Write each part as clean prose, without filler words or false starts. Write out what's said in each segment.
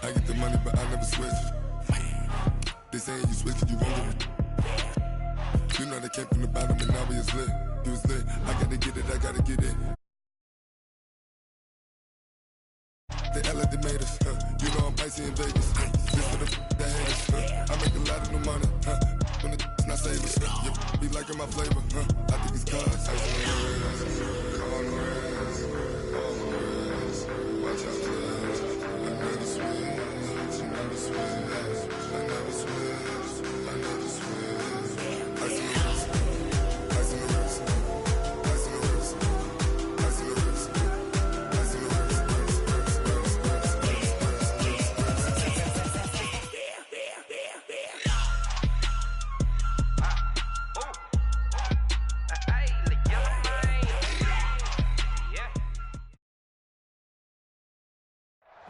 I get the money, but I never switch. They saying you switch it, you won't get it. You know they came from the bottom and now we is lit. You was lit. I gotta get it, I gotta get it. They act like they made us. You know I'm icy in Vegas. This for the haters. I make a lot of new money. When the not saving. You be liking my flavor. I think it's cause. Ice on the wrist. On the wrist. On the wrist. Watch out, please. I never switch. I never switch. I never switch. I never switch. Ice on the wrist. Ice on the wrist. Ice on the wrist. Ice on the wrist. Ice on the wrist.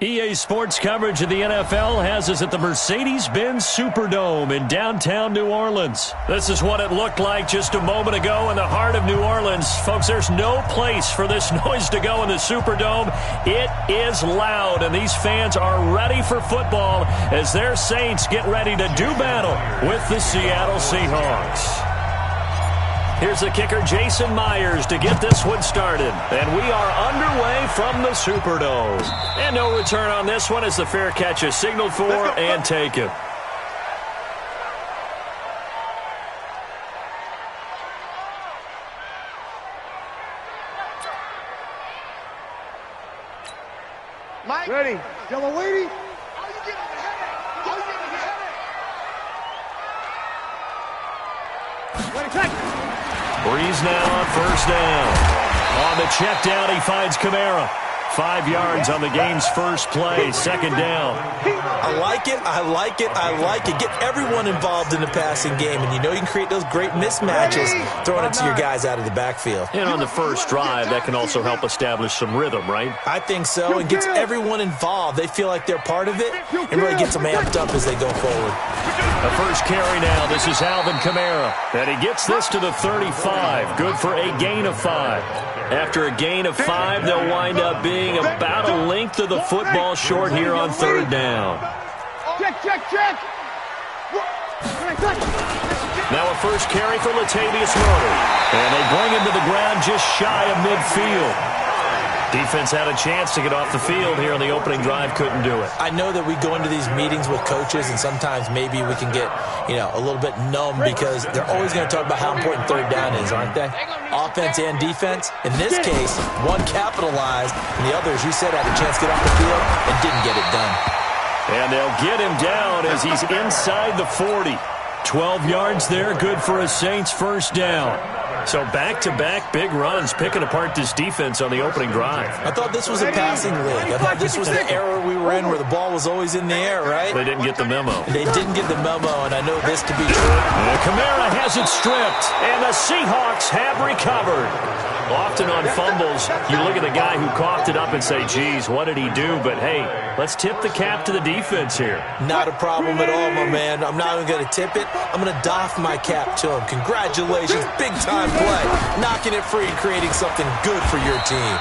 EA Sports coverage of the NFL has us at the Mercedes-Benz Superdome in downtown New Orleans. This is what it looked like just a moment ago in the heart of New Orleans. Folks, there's no place for this noise to go in the Superdome. It is loud, and these fans are ready for football as their Saints get ready to do battle with the Seattle Seahawks. Here's the kicker, Jason Myers, to get this one started. And we are underway from the Superdome. And no return on this one as the fair catch is signaled for and taken. Mike. Ready. Yellow Lady. Breeze now on first down. On the check down, he finds Kamara. 5 yards on the game's first play, second down. I like it, I like it, I like it. Get everyone involved in the passing game, and you know you can create those great mismatches throwing it to your guys out of the backfield. And on the first drive, that can also help establish some rhythm, right? I think so, and gets everyone involved. They feel like they're part of it, and really gets them amped up as they go forward. The first carry now, this is Alvin Kamara. And he gets this to the 35, good for a gain of 5. After a gain of 5, they'll wind up being about a length of the football short here on third down. Check, check, check. Now a first carry for Latavius Murray. And they bring him to the ground just shy of midfield. Defense had a chance to get off the field here on the opening drive, couldn't do it. I know that we go into these meetings with coaches, and sometimes maybe we can get, a little bit numb because they're always going to talk about how important third down is, aren't they? Offense and defense. In this case, one capitalized, and the other, as you said, had a chance to get off the field and didn't get it done. And they'll get him down as he's inside the 40. 12 yards there, good for a Saints first down. So back-to-back big runs, picking apart this defense on the opening drive. I thought this was a passing league. I thought this was the era we were in where the ball was always in the air, right? They didn't get the memo. They didn't get the memo, and I know this to be true. And Kamara has it stripped, and the Seahawks have recovered. Often on fumbles, you look at the guy who coughed it up and say, geez, what did he do? But, hey, let's tip the cap to the defense here. Not a problem at all, my man. I'm not even going to tip it. I'm going to doff my cap to him. Congratulations. Big-time play. Knocking it free and creating something good for your team.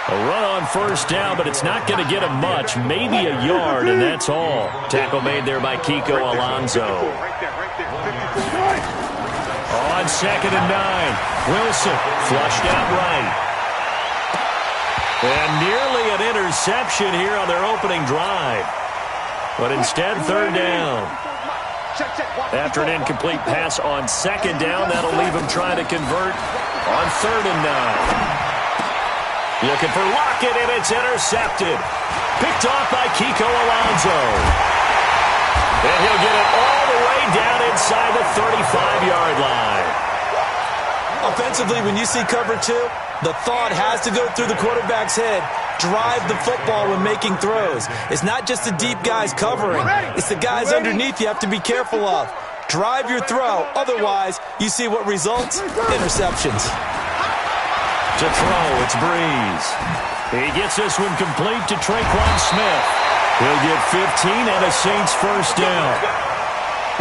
A run on first down, but it's not going to get him much. Maybe a yard, and that's all. Tackle made there by Kiko Alonso. On 2nd and 9, Wilson flushed out right. And nearly an interception here on their opening drive. But instead, third down. After an incomplete pass on 2nd down, that'll leave him trying to convert on 3rd and 9. Looking for Lockett, and it's intercepted. Picked off by Kiko Alonso. And he'll get it all the way down inside the 35-yard line. Offensively, when you see cover 2, the thought has to go through the quarterback's head. Drive the football when making throws. It's not just the deep guys covering. It's the guys underneath you have to be careful of. Drive your throw. Otherwise, you see what results? Interceptions. To throw, it's Breeze. He gets this one complete to Traquan Smith. He'll get 15 and a Saints first down.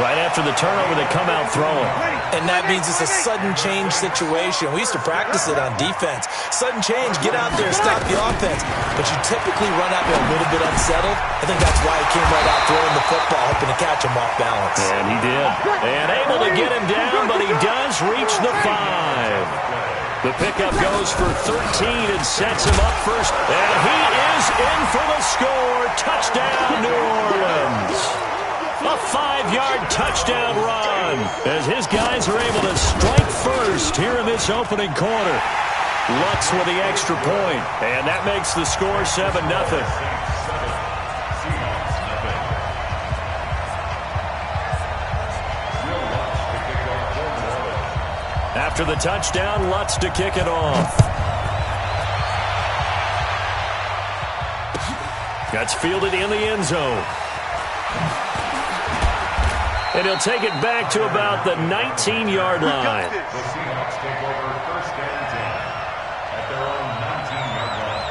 Right after the turnover, they come out throwing. And that means it's a sudden change situation. We used to practice it on defense. Sudden change, get out there, stop the offense. But you typically run out there a little bit unsettled. I think that's why he came right out throwing the football, hoping to catch him off balance. And he did. And able to get him down, but he does reach the 5. The pickup goes for 13 and sets him up first. And he is in for the score. Touchdown, New Orleans. A 5-yard touchdown run as his guys are able to strike first here in this opening quarter. Lutz with the extra point, and that makes the score 7-0. After the touchdown, Lutz to kick it off. That's fielded in the end zone. And he'll take it back to about the 19-yard line. The Seahawks take over first and 10 at their own 19-yard line.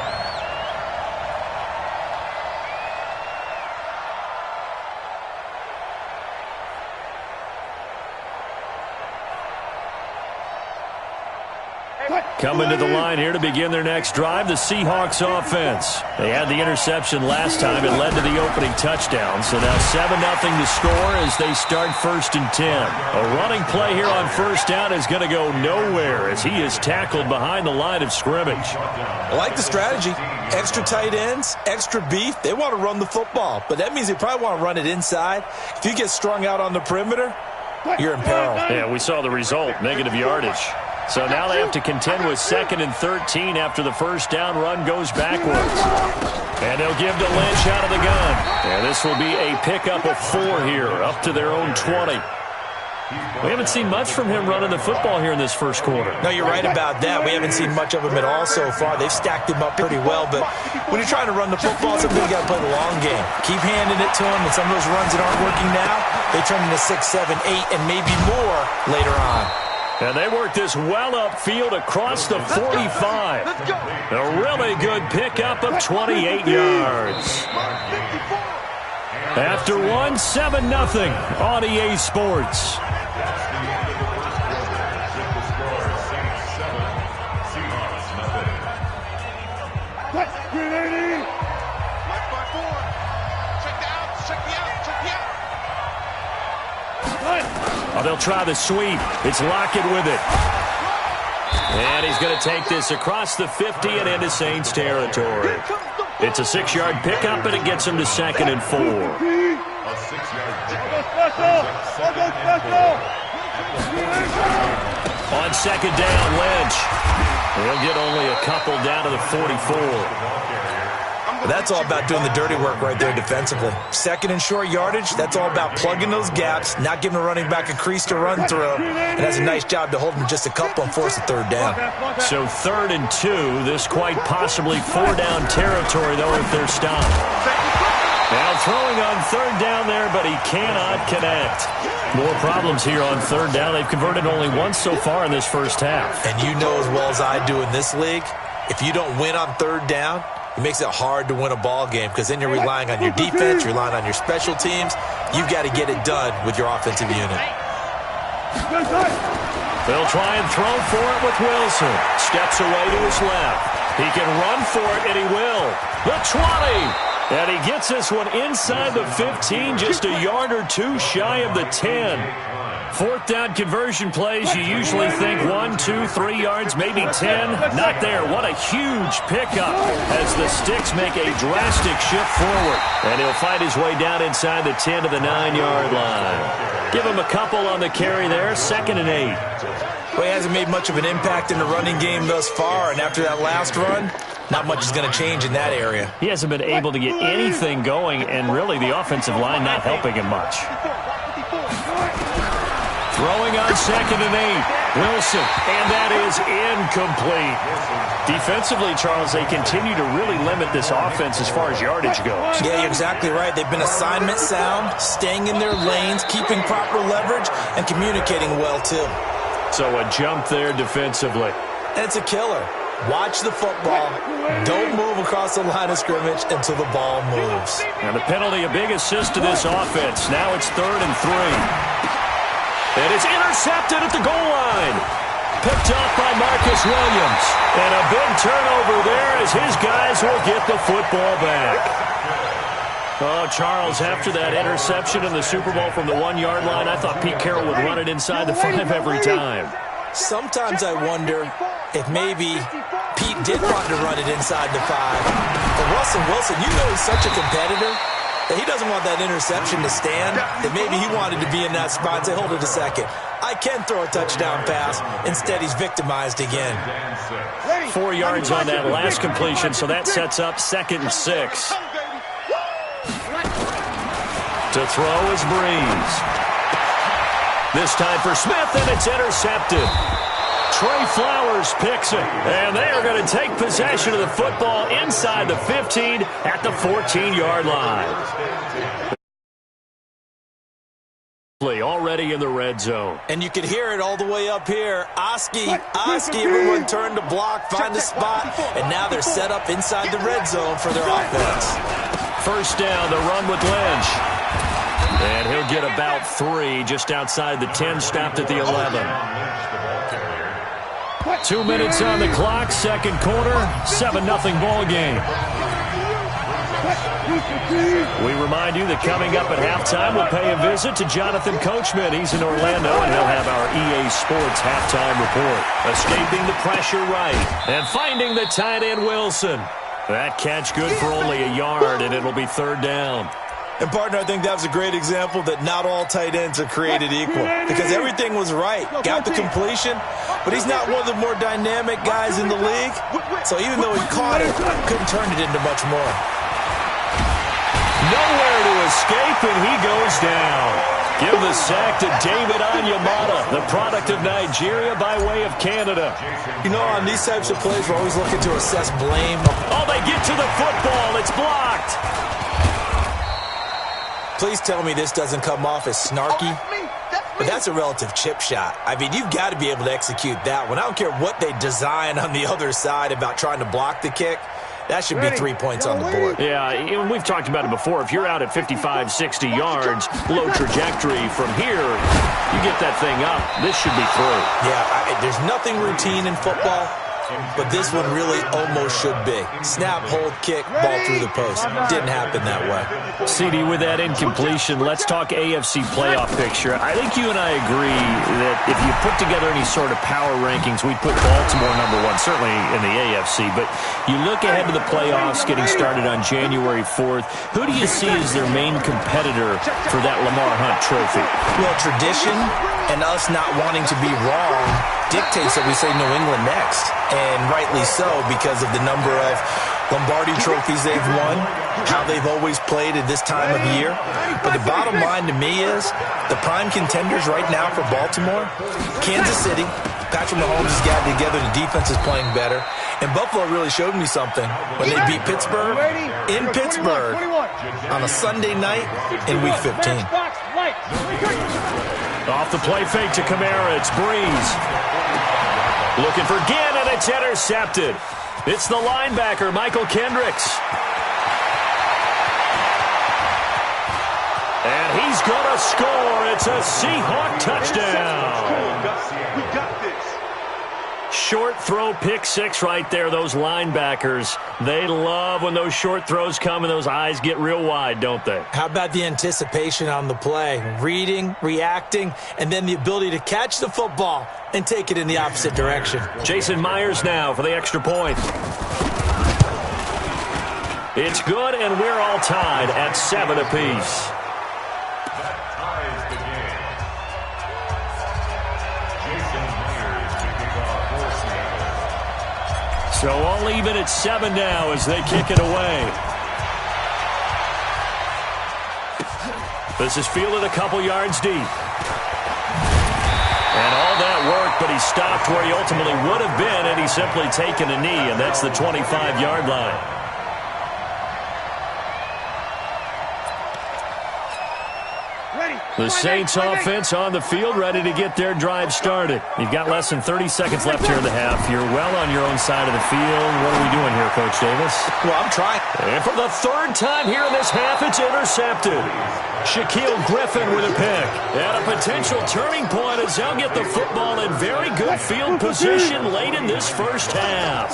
Coming to the line here to begin their next drive, the Seahawks offense. They had the interception last time. It led to the opening touchdown. So now 7-0 to score as they start 1st and 10. A running play here on first down is going to go nowhere as he is tackled behind the line of scrimmage. I like the strategy. Extra tight ends, extra beef. They want to run the football, but that means they probably want to run it inside. If you get strung out on the perimeter, you're in peril. Yeah, we saw the result, negative yardage. So now they have to contend with 2nd and 13 after the first down run goes backwards. And they'll give to Lynch out of the gun. And this will be a pickup of 4 here, up to their own 20. We haven't seen much from him running the football here in this first quarter. No, you're right about that. We haven't seen much of him at all so far. They've stacked him up pretty well, but when you're trying to run the football, sometimes you got to play the long game. Keep handing it to him, and some of those runs that aren't working now, they turn into 6, 7, 8, and maybe more later on. And they work this well upfield across the 45. A really good pickup of 28 yards. After 1, 7-0 on EA Sports. Oh, they'll try the sweep. It's Lockett with it. And he's going to take this across the 50 and into Saints territory. It's a 6-yard pickup, and it gets him to 2nd and 4. A 6-yard On 2nd down, Lynch. He'll get only a couple down to the 44. That's all about doing the dirty work right there defensively. 2nd and short yardage, that's all about plugging those gaps, not giving the running back a crease to run through. And that's a nice job to hold him just a couple and force a 3rd down. So 3rd and 2, this quite possibly 4-down territory, though, if they're stopped. Now throwing on 3rd down there, but he cannot connect. More problems here on 3rd down. They've converted only once so far in this first half. And you know as well as I do in this league, if you don't win on 3rd down, it makes it hard to win a ball game because then you're relying on your defense, you're relying on your special teams. You've got to get it done with your offensive unit. They'll try and throw for it with Wilson. Steps away to his left. He can run for it, and he will. The 20. And he gets this one inside the 15, just a yard or 2 shy of the 10. 4th down conversion plays, you usually think 1, 2, 3 yards, maybe 10. Not there. What a huge pickup as the Sticks make a drastic shift forward. And he'll fight his way down inside the 10 to the 9-yard line. Give him a couple on the carry there, 2nd and 8. Well, he hasn't made much of an impact in the running game thus far, and after that last run, not much is going to change in that area. He hasn't been able to get anything going, and really the offensive line not helping him much. Throwing on 2nd and 8. Wilson, and that is incomplete. Defensively, Charles, they continue to really limit this offense as far as yardage goes. Yeah, you're exactly right. They've been assignment sound, staying in their lanes, keeping proper leverage, and communicating well, too. So a jump there defensively. And it's a killer. Watch the football. Don't move across the line of scrimmage until the ball moves. And the penalty, a big assist to this offense. Now it's 3rd and 3. And it's intercepted at the goal line. Picked off by Marcus Williams. And a big turnover there as his guys will get the football back. Oh, Charles, after that interception in the Super Bowl from the 1-yard line, I thought Pete Carroll would run it inside the 5 every time. Sometimes I wonder if maybe Pete did want to run it inside the 5. But Russell Wilson, you know he's such a competitor that he doesn't want that interception to stand, that maybe he wanted to be in that spot and say, hold it a second. I can throw a touchdown pass. Instead, he's victimized again. 4 yards on that last completion, so that sets up 2nd and 6. To throw is Breeze. This time for Smith, and it's intercepted. Trey Flowers picks it, and they are going to take possession of the football inside the 15 at the 14-yard line. Already in the red zone. And you can hear it all the way up here. Oski, everyone turned to block, find the spot, and now they're set up inside the red zone for their offense. 1st down, the run with Lynch. And he'll get about 3 just outside the 10, stopped at the 11. 2 minutes on the clock, 2nd quarter, 7-0 ball game. We remind you that coming up at halftime, we'll pay a visit to Jonathan Coachman. He's in Orlando, and he'll have our EA Sports halftime report. Escaping the pressure right, and finding the tight end Wilson. That catch good for only a yard, and it'll be 3rd down. And, partner, I think that was a great example that not all tight ends are created equal, because everything was right. Got the completion, but he's not one of the more dynamic guys in the league. So even though he caught it, couldn't turn it into much more. Nowhere to escape, and he goes down. Give the sack to David Onyemata, the product of Nigeria by way of Canada. You know, on these types of plays, we're always looking to assess blame. Oh, they get to the football. It's blocked. Please tell me this doesn't come off as snarky. But that's a relative chip shot. I mean, you've got to be able to execute that one. I don't care what they design on the other side about trying to block the kick. That should be 3 points on the board. Yeah, we've talked about it before. If you're out at 55, 60 yards, low trajectory from here, you get that thing up. This should be through. Yeah, there's nothing routine in football, but this one really almost should be. Snap, hold, kick, ball through the post. Didn't happen that way. CD, with that incompletion, let's talk AFC playoff picture. I think you and I agree that if you put together any sort of power rankings, we'd put Baltimore #1, certainly in the AFC. But you look ahead to the playoffs getting started on January 4th. Who do you see as their main competitor for that Lamar Hunt trophy? Well, tradition and us not wanting to be wrong dictates that we say New England next. And rightly so, because of the number of Lombardi trophies they've won, how they've always played at this time of year. But the bottom line to me is the prime contenders right now for Baltimore, Kansas City. Patrick Mahomes has gotten together. The defense is playing better. And Buffalo really showed me something when they beat Pittsburgh in Pittsburgh on a Sunday night in Week 15. Off the play fake to Kamara, it's Breeze. Looking for Ginn, and it's intercepted. It's the linebacker, Michael Kendricks. And he's going to score. It's a Seahawk touchdown. We got this. Short throw, pick six right there. Those linebackers, they love when those short throws come and those eyes get real wide, don't they? How about the anticipation on the play? Reading, reacting, and then the ability to catch the football and take it in the opposite direction. Jason Myers now for the extra point. It's good, and we're all tied at 7 apiece. So all even at 7 now as they kick it away. This is fielded a couple yards deep. And all that work, but he stopped where he ultimately would have been had he simply taken a knee, and that's the 25-yard line. The Saints offense on the field, ready to get their drive started. You've got less than 30 seconds left here in the half. You're well on your own side of the field. What are we doing here, Coach Davis? Well, I'm trying. And for the third time here in this half, it's intercepted. Shaquille Griffin with a pick. And a potential turning point as they'll get the football in very good field position late in this first half.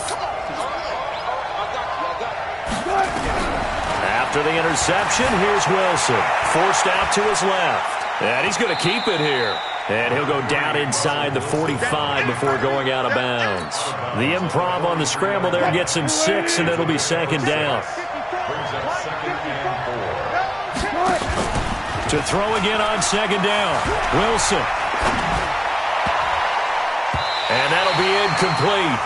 After the interception, here's Wilson. Forced out to his left. And he's going to keep it here. And he'll go down inside the 45 before going out of bounds. The improv on the scramble there gets him 6, and it'll be second down. To throw again on second down. Wilson. And that'll be incomplete.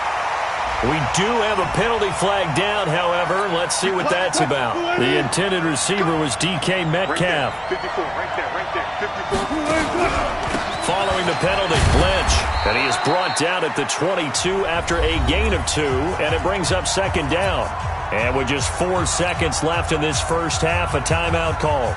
We do have a penalty flag down, however. Let's see what that's about. The intended receiver was DK Metcalf. Following the penalty, Lynch. And he is brought down at the 22 after a gain of 2, and it brings up second down. And with just 4 seconds left in this first half, a timeout call.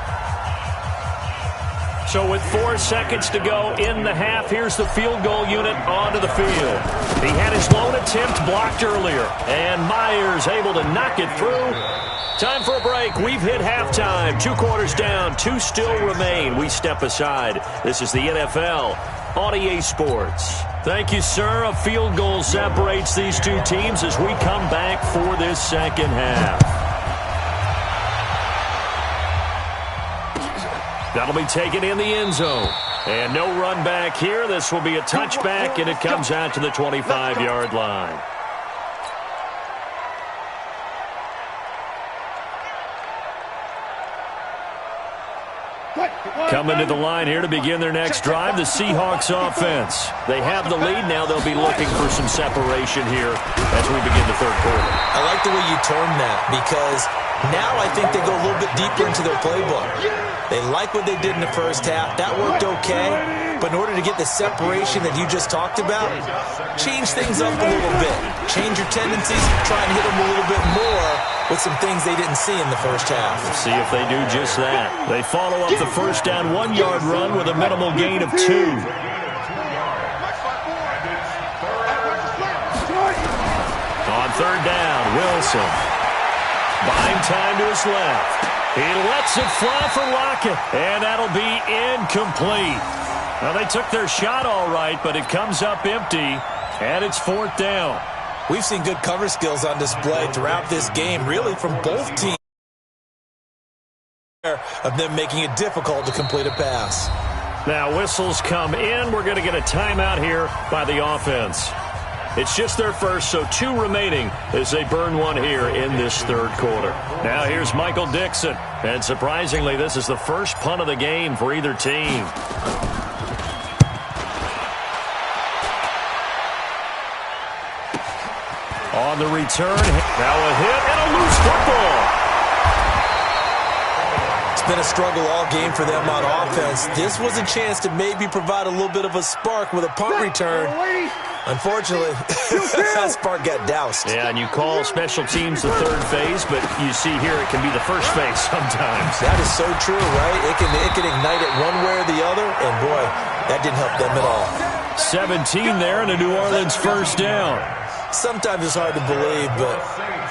So with 4 seconds to go in the half, here's the field goal unit onto the field. He had his lone attempt blocked earlier, and Myers able to knock it through. Time for a break. We've hit halftime. 2 quarters down, 2 still remain. We step aside. This is the NFL on EA Sports. Thank you, sir. A field goal separates these two teams as we come back for this second half. That'll be taken in the end zone. And no run back here. This will be a touchback, and it comes out to the 25-yard line. Coming to the line here to begin their next drive, the Seahawks offense. They have the lead. Now they'll be looking for some separation here as we begin the third quarter. I like the way you termed that, because now I think they go a little bit deeper into their playbook. They like what they did in the first half. That worked okay. But in order to get the separation that you just talked about, change things up a little bit. Change your tendencies, try and hit them a little bit more with some things they didn't see in the first half. See if they do just that. They follow up the first down 1-yard run with a minimal gain of 2. On third down, Wilson. Buying time to his left. He lets it fly for Lockett, and that'll be incomplete. Well, they took their shot all right, but it comes up empty, and it's fourth down. We've seen good cover skills on display throughout this game, really from both teams, of them making it difficult to complete a pass. Now whistles come in. We're going to get a timeout here by the offense. It's just their first, so 2 remaining as they burn 1 here in this third quarter. Now here's Michael Dixon. And surprisingly, this is the first punt of the game for either team. On the return, now a hit and a loose football. It's been a struggle all game for them on offense. This was a chance to maybe provide a little bit of a spark with a punt return. Unfortunately, that spark got doused. Yeah, and you call special teams the third phase, but you see here it can be the first phase sometimes. That is so true, right? It can ignite it one way or the other, and boy, that didn't help them at all. 17 there and a New Orleans first down. Sometimes it's hard to believe, but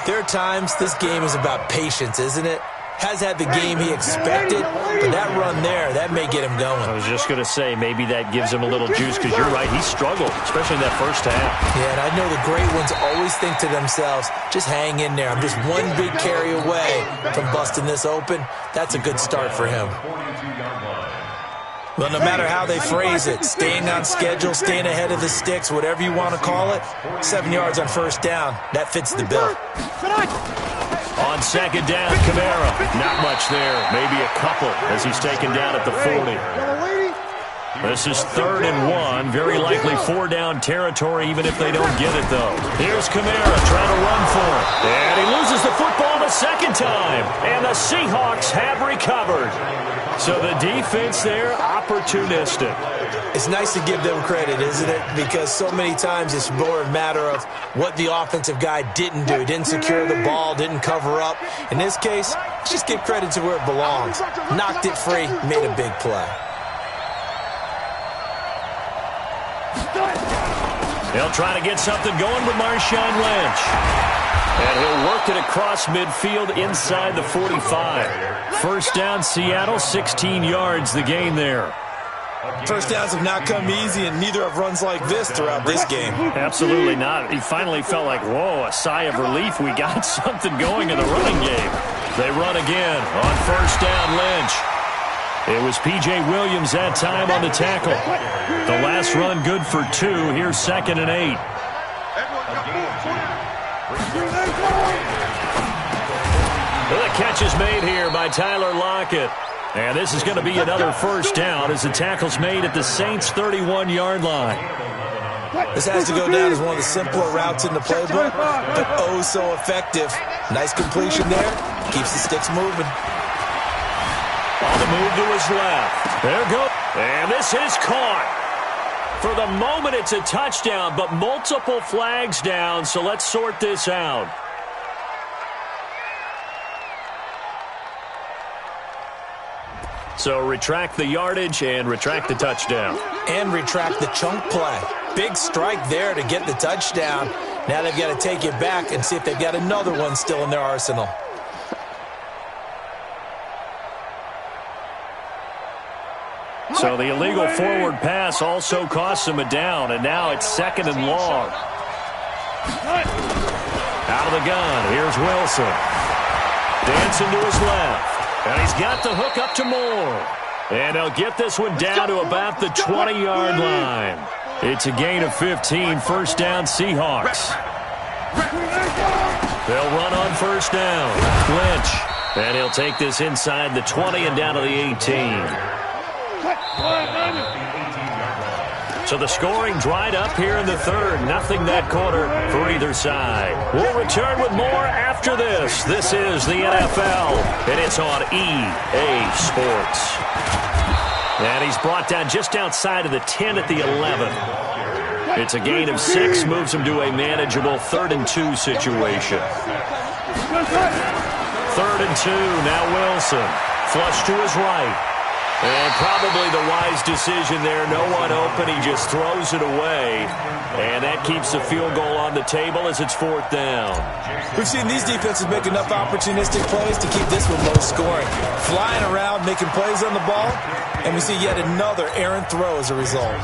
there are times this game is about patience, isn't it? Has had the game he expected, but that run there, that may get him going. I was just going to say, maybe that gives him a little juice, because you're right, he struggled, especially in that first half. Yeah, and I know the great ones always think to themselves, just hang in there. I'm just one big carry away from busting this open. That's a good start for him. Well, no matter how they phrase it, staying on schedule, staying ahead of the sticks, whatever you want to call it, 7 yards on first down, that fits the bill. On second down, Kamara. Not much there. Maybe a couple as he's taken down at the 40. This is 3rd and 1. Very likely 4-down territory, even if they don't get it, though. Here's Kamara trying to run for it. And he loses the football the second time. And the Seahawks have recovered. So the defense there, opportunistic. It's nice to give them credit, isn't it? Because so many times it's more a matter of what the offensive guy didn't do. Didn't secure the ball, didn't cover up. In this case, just give credit to where it belongs. Knocked it free, made a big play. They'll try to get something going with Marshawn Lynch. And he'll work it across midfield inside the 45. First down, Seattle, 16 yards the gain there. First downs have not come easy, and neither have runs like this throughout this game. Absolutely not. He finally felt like, whoa, a sigh of relief. We got something going in the running game. They run again on first down, Lynch. It was P.J. Williams that time on the tackle. The last run good for 2. Here's 2nd and 8. The catch is made here by Tyler Lockett. And this is going to be another first down as the tackle's made at the Saints' 31-yard line. This has to go down as one of the simpler routes in the playbook, but oh so effective. Nice completion there. Keeps the sticks moving. On the move to his left. There goes. And this is caught. For the moment, it's a touchdown, but multiple flags down, so let's sort this out. So retract the yardage and retract the touchdown. And retract the chunk play. Big strike there to get the touchdown. Now they've got to take it back and see if they've got another one still in their arsenal. So the illegal forward pass also costs him a down, and now it's 2nd and long. Out of the gun, here's Wilson. Dancing to his left. And he's got the hook up to Moore. And they'll get this one down to about the 20-yard line. It's a gain of 15, first down Seahawks. They'll run on first down. Lynch. And he'll take this inside the 20 and down to the 18. So the scoring dried up here in the third. Nothing that quarter for either side. We'll return with more after this. This is the NFL, and it's on EA Sports. And he's brought down just outside of the 10 at the 11. It's a gain of 6, moves him to a manageable 3rd and 2 situation. 3rd and 2, now Wilson. Flush to his right. And probably the wise decision there. No one open. He just throws it away. And that keeps the field goal on the table as it's 4th down. We've seen these defenses make enough opportunistic plays to keep this one low scoring. Flying around, making plays on the ball. And we see yet another errant throw as a result.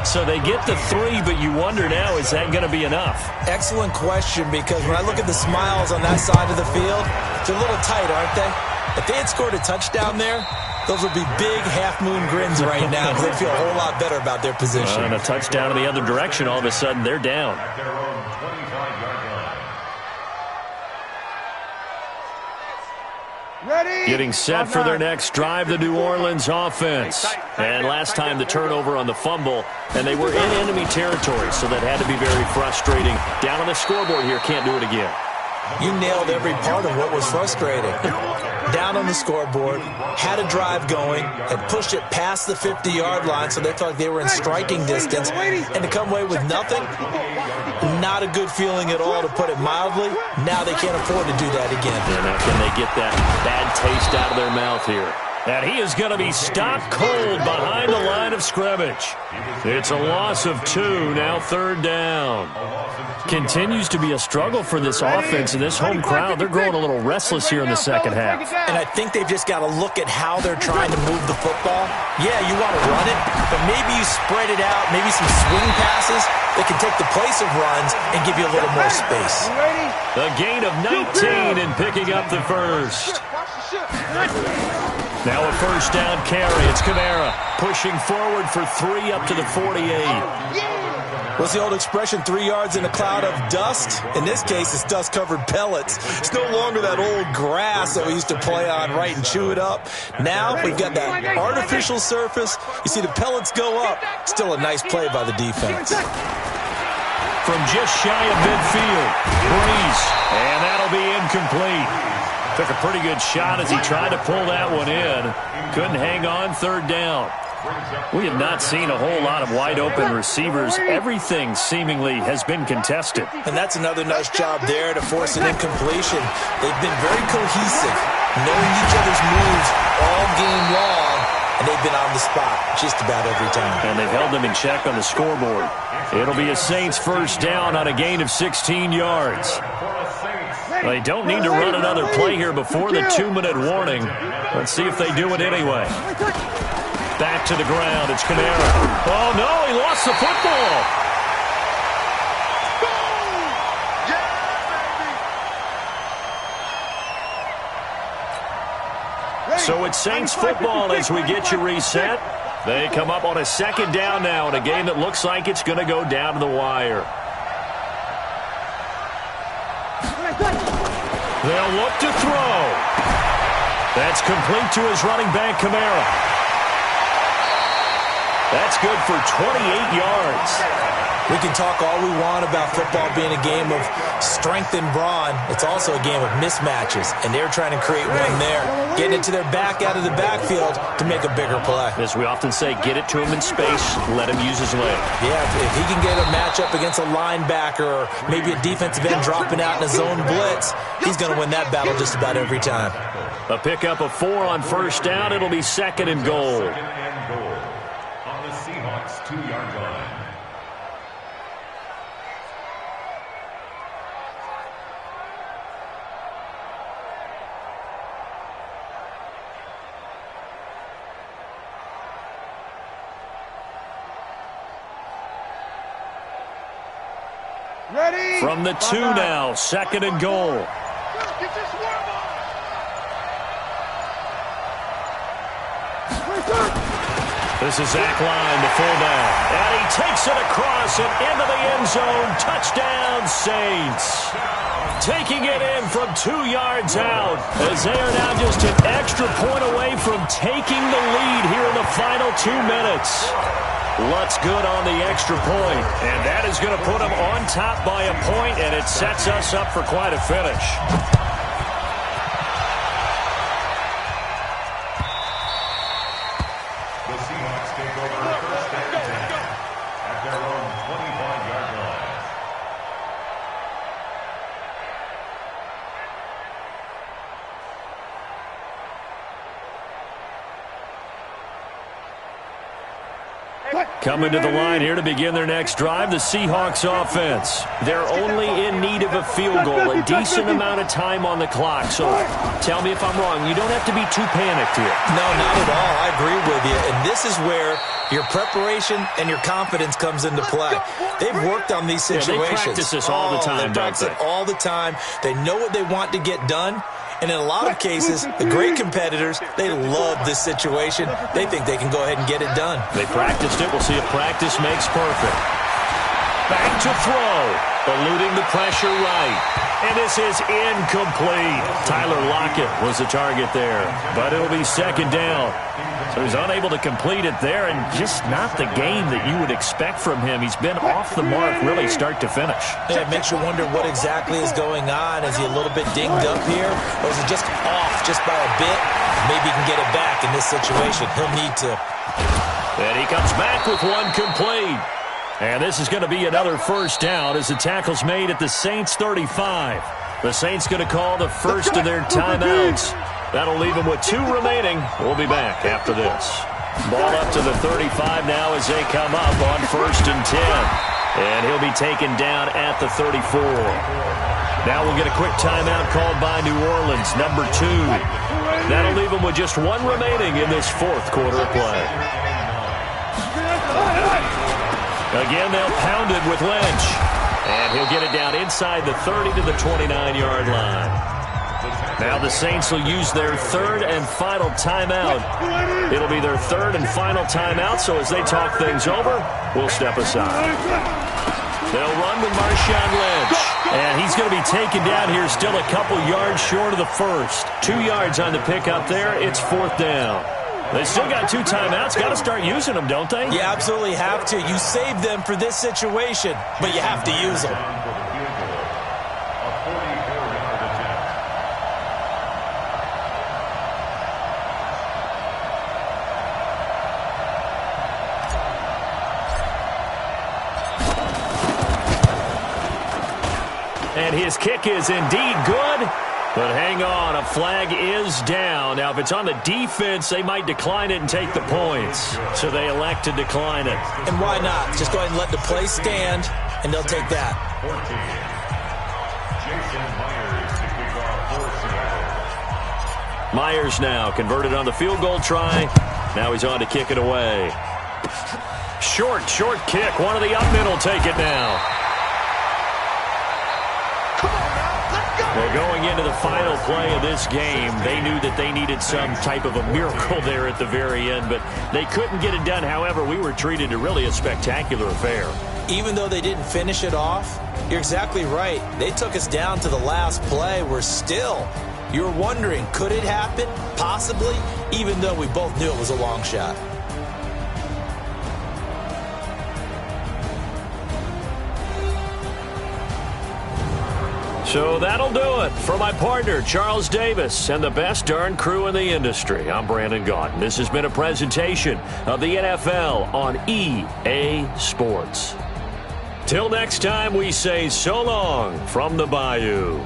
So they get the 3, but you wonder now, is that going to be enough? Excellent question, because when I look at the smiles on that side of the field, they're a little tight, aren't they? If they had scored a touchdown there, those would be big half-moon grins right now because they feel a whole lot better about their position. And a touchdown in the other direction, all of a sudden they're down. Getting set for their next drive, the New Orleans offense. And last time the turnover on the fumble, and they were in enemy territory, so that had to be very frustrating. Down on the scoreboard here, can't do it again. You nailed every part of what was frustrating. Down on the scoreboard, had a drive going, and pushed it past the 50-yard line so they felt like they were in striking distance, and to come away with nothing, not a good feeling at all, to put it mildly. Now they can't afford to do that again. Yeah, now can they get that bad taste out of their mouth here? And he is going to be stopped cold behind the line of scrimmage. It's a loss of 2, now 3rd down. Continues to be a struggle for this offense and this home crowd. They're growing a little restless here in the second half. And I think they've just got to look at how they're trying to move the football. Yeah, you want to run it, but maybe you spread it out, maybe some swing passes that can take the place of runs and give you a little more space. A gain of 19 and picking up the first. Now a first down carry. It's Kamara pushing forward for 3 up to the 48. What's the old expression, 3 yards in a cloud of dust? In this case, it's dust-covered pellets. It's no longer that old grass that we used to play on, right, and chew it up. Now we've got that artificial surface. You see the pellets go up. Still a nice play by the defense. From just shy of midfield, Breeze, and that'll be incomplete. Took a pretty good shot as he tried to pull that one in. Couldn't hang on, third down. We have not seen a whole lot of wide-open receivers. Everything seemingly has been contested. And that's another nice job there to force an incompletion. They've been very cohesive, knowing each other's moves all game long, and they've been on the spot just about every time. And they've held them in check on the scoreboard. It'll be a Saints first down on a gain of 16 yards. They don't need to run another play here before the 2-minute warning. Let's see if they do it anyway. Back to the ground. It's Kamara. Oh, no, he lost the football. So it's Saints football as we get you reset. They come up on a second down now in a game that looks like it's going to go down to the wire. They'll look to throw. That's complete to his running back, Kamara. That's good for 28 yards. We can talk all we want about football being a game of strength and brawn. It's also a game of mismatches, and they're trying to create one there, getting it to their back out of the backfield to make a bigger play. As we often say, get it to him in space, let him use his leg. Yeah, if he can get a matchup against a linebacker or maybe a defensive end dropping out in a zone blitz, he's going to win that battle just about every time. A pickup of 4 on first down. It'll be second and goal. On the Seahawks 2-yard line. Ready? From the 2 now, second and goal. Get this worm on. This is Zach Line, the fullback. And he takes it across and into the end zone. Touchdown, Saints. Taking it in from 2 yards out as they are now just an extra point away from taking the lead here in the final 2 minutes. Lutz good on the extra point, and that is going to put them on top by a point, and it sets us up for quite a finish. The Seahawks take over first and 10 at their own 25-yard line. Coming to the line here to begin their next drive, the Seahawks offense. They're only in need of a field goal, a decent amount of time on the clock. So tell me if I'm wrong. You don't have to be too panicked here. No, not at all. I agree with you. And this is where your preparation and your confidence comes into play. They've worked on these situations. They practice this all the time, they practice it all the time. They know what they want to get done. And in a lot of cases, the great competitors, they love this situation. They think they can go ahead and get it done. They practiced it. We'll see if practice makes perfect. Back to throw. Eluding the pressure right. And this is incomplete. Tyler Lockett was the target there. But it'll be second down. So he's unable to complete it there, and just not the game that you would expect from him. He's been off the mark really start to finish. Yeah, it makes you wonder what exactly is going on. Is he a little bit dinged up here? Or is it just off just by a bit? Maybe he can get it back in this situation. He'll need to. And he comes back with one complete. And this is going to be another first down as the tackle's made at the Saints 35. The Saints going to call the first of their timeouts. That'll leave them with 2 remaining. We'll be back after this. Ball up to the 35 now as they come up on first and 10. And he'll be taken down at the 34. Now we'll get a quick timeout called by New Orleans, number 2. That'll leave them with just 1 remaining in this fourth quarter of play. Again, they'll pound it with Lynch. And he'll get it down inside the 30 to the 29-yard line. Now the Saints will use their third and final timeout. It'll be their third and final timeout, so as they talk things over, we'll step aside. They'll run with Marshawn Lynch. And he's going to be taken down here still a couple yards short of the first. 2 yards on the pickup there. It's fourth down. They still got 2 timeouts. Got to start using them, don't they? You absolutely have to. You save them for this situation, but you have to use them. And his kick is indeed good. But hang on, a flag is down. Now, if it's on the defense, they might decline it and take the points. So they elect to decline it. And why not? Just go ahead and let the play stand, and they'll take that. 14. Jason Myers to kick off for Seattle. Myers now converted on the field goal try. Now he's on to kick it away. Short kick. One of the up middle take it now. Well, going into the final play of this game, they knew that they needed some type of a miracle there at the very end, but they couldn't get it done. However, we were treated to really a spectacular affair. Even though they didn't finish it off, you're exactly right. They took us down to the last play. We're still, you're wondering, could it happen? Possibly, even though we both knew it was a long shot. So that'll do it for my partner, Charles Davis, and the best darn crew in the industry. I'm Brandon Gaudin. This has been a presentation of the NFL on EA Sports. Till next time, we say so long from the Bayou.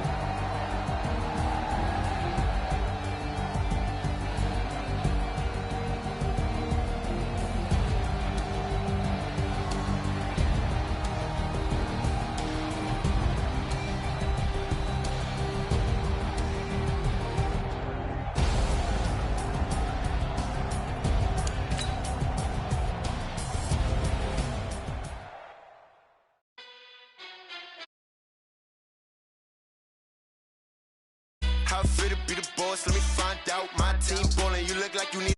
How fit to be the boss? Let me find out. My team ballin'. You look like you need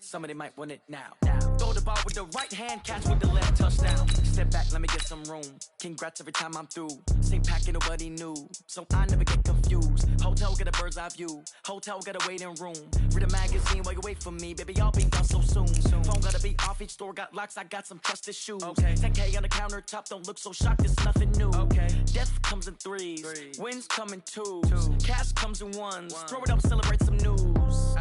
somebody might want it now. Throw the ball with the right hand, catch with the left, touchdown. Step back, let me get some room. Congrats every time I'm through. Same packet, nobody knew, so I never get confused. Hotel, get a bird's eye view. Hotel, got a waiting room. Read a magazine while you wait for me, baby, I'll be done so soon. Phone gotta be off, each store got locks, I got some trusted shoes. 10K on the countertop, don't look so shocked, it's nothing new. Death comes in threes, wins come in twos. Cash comes in ones, throw it up, celebrate some news.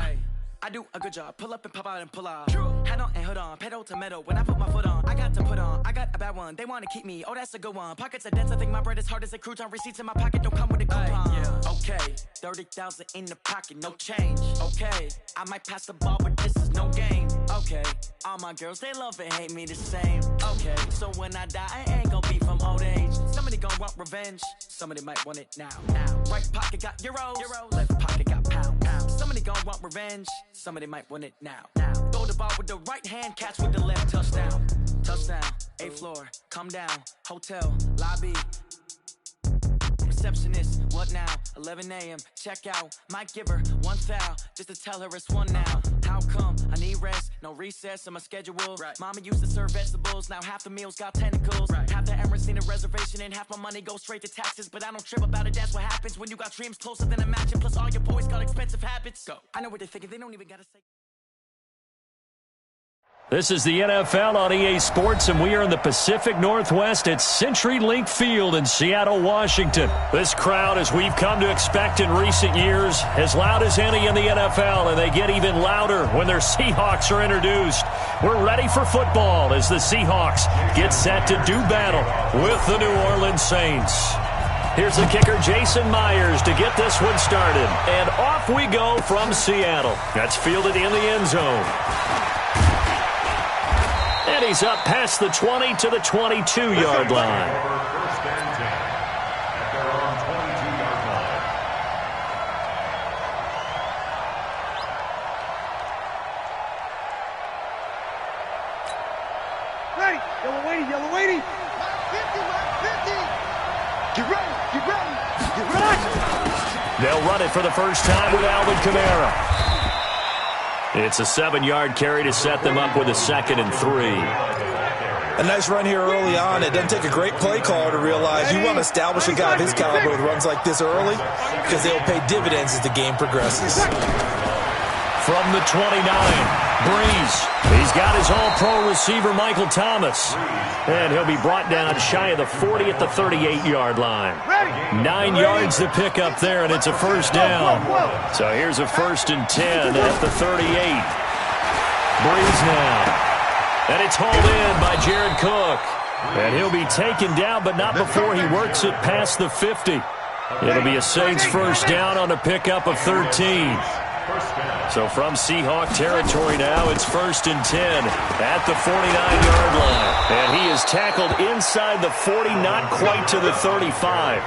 I do a good job, pull up and pop out and pull out. Head on and hood on, pedal to metal. When I put my foot on, I got to put on. I got a bad one, they wanna keep me, oh that's a good one. Pockets are dense, I think my bread is hard as a crouton. Receipts in my pocket, don't come with a coupon. Okay, 30,000 in the pocket, no change. Okay, I might pass the ball, but this is no game. Okay, all my girls, they love and hate me the same. Okay, so when I die, I ain't gonna be from old age. Somebody gon' want revenge, somebody might want it now. Right pocket got euros, left pocket got pounds. Somebody gon' want revenge, somebody might want it now. Throw the ball with the right hand, catch with the left, touchdown. Touchdown, 8th floor, come down, hotel, lobby. Receptionist, what now? 11 a.m., check out. Might give her one foul, just to tell her it's one now. How come? I need rest, no recess in my schedule. Mama used to serve vegetables, now half the meals got tentacles. Half the Emirates need a reservation and half my money goes straight to taxes. But I don't trip about it, that's what happens when you got dreams closer than a match. Plus all your boys got expensive habits. Go. I know what they're thinking, they don't even gotta say. This is the NFL on EA Sports, and we are in the Pacific Northwest at CenturyLink Field in Seattle, Washington. This crowd, as we've come to expect in recent years, as loud as any in the NFL, and they get even louder when their Seahawks are introduced. We're ready for football as the Seahawks get set to do battle with the New Orleans Saints. Here's the kicker, Jason Myers, to get this one started. And off we go from Seattle. That's fielded in the end zone. And he's up past the 20 to the 22-yard line. First and 10 at their own 22-yard line. Ready, yellow waiting, yellow waiting. 50, 50. Get ready, get ready, get ready. They'll run it for the first time with Alvin Kamara. It's a 7-yard carry to set them up with a 2nd and 3. A nice run here early on. It doesn't take a great play caller to realize you want to establish a guy of his caliber with runs like this early because they'll pay dividends as the game progresses. From the 29, Breeze. He's got his all-pro receiver, Michael Thomas. And he'll be brought down shy of the 40 at the 38-yard line. 9 yards to pick up there, and it's a first down. So here's a 1st and 10 at the 38. Breeze now. And it's hauled in by Jared Cook. And he'll be taken down, but not before he works it past the 50. It'll be a Saints first down on a pickup of 13. So from Seahawk territory now, it's 1st and 10 at the 49-yard line. And he is tackled inside the 40, not quite to the 35.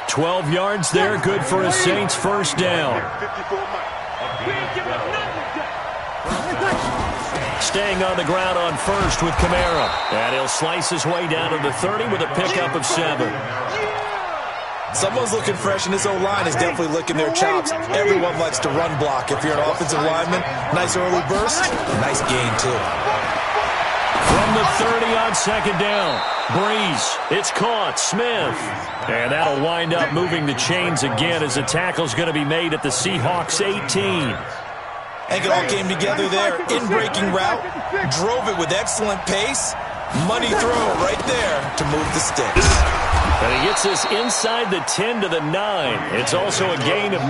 12 yards there, good for a Saints first down. Staying on the ground on first with Kamara. And he'll slice his way down to the 30 with a pickup of 7. Someone's looking fresh, and this O-line is definitely licking their chops. Everyone likes to run block. If you're an offensive lineman, nice early burst, nice gain, too. From the 30 on 2nd down, Breeze, it's caught, Smith. And that'll wind up moving the chains again as the tackle's going to be made at the Seahawks 18. I think it all came together there. In-breaking route, drove it with excellent pace. Money throw right there to move the sticks. And he gets this inside the 10 to the 9. It's also a gain of 9.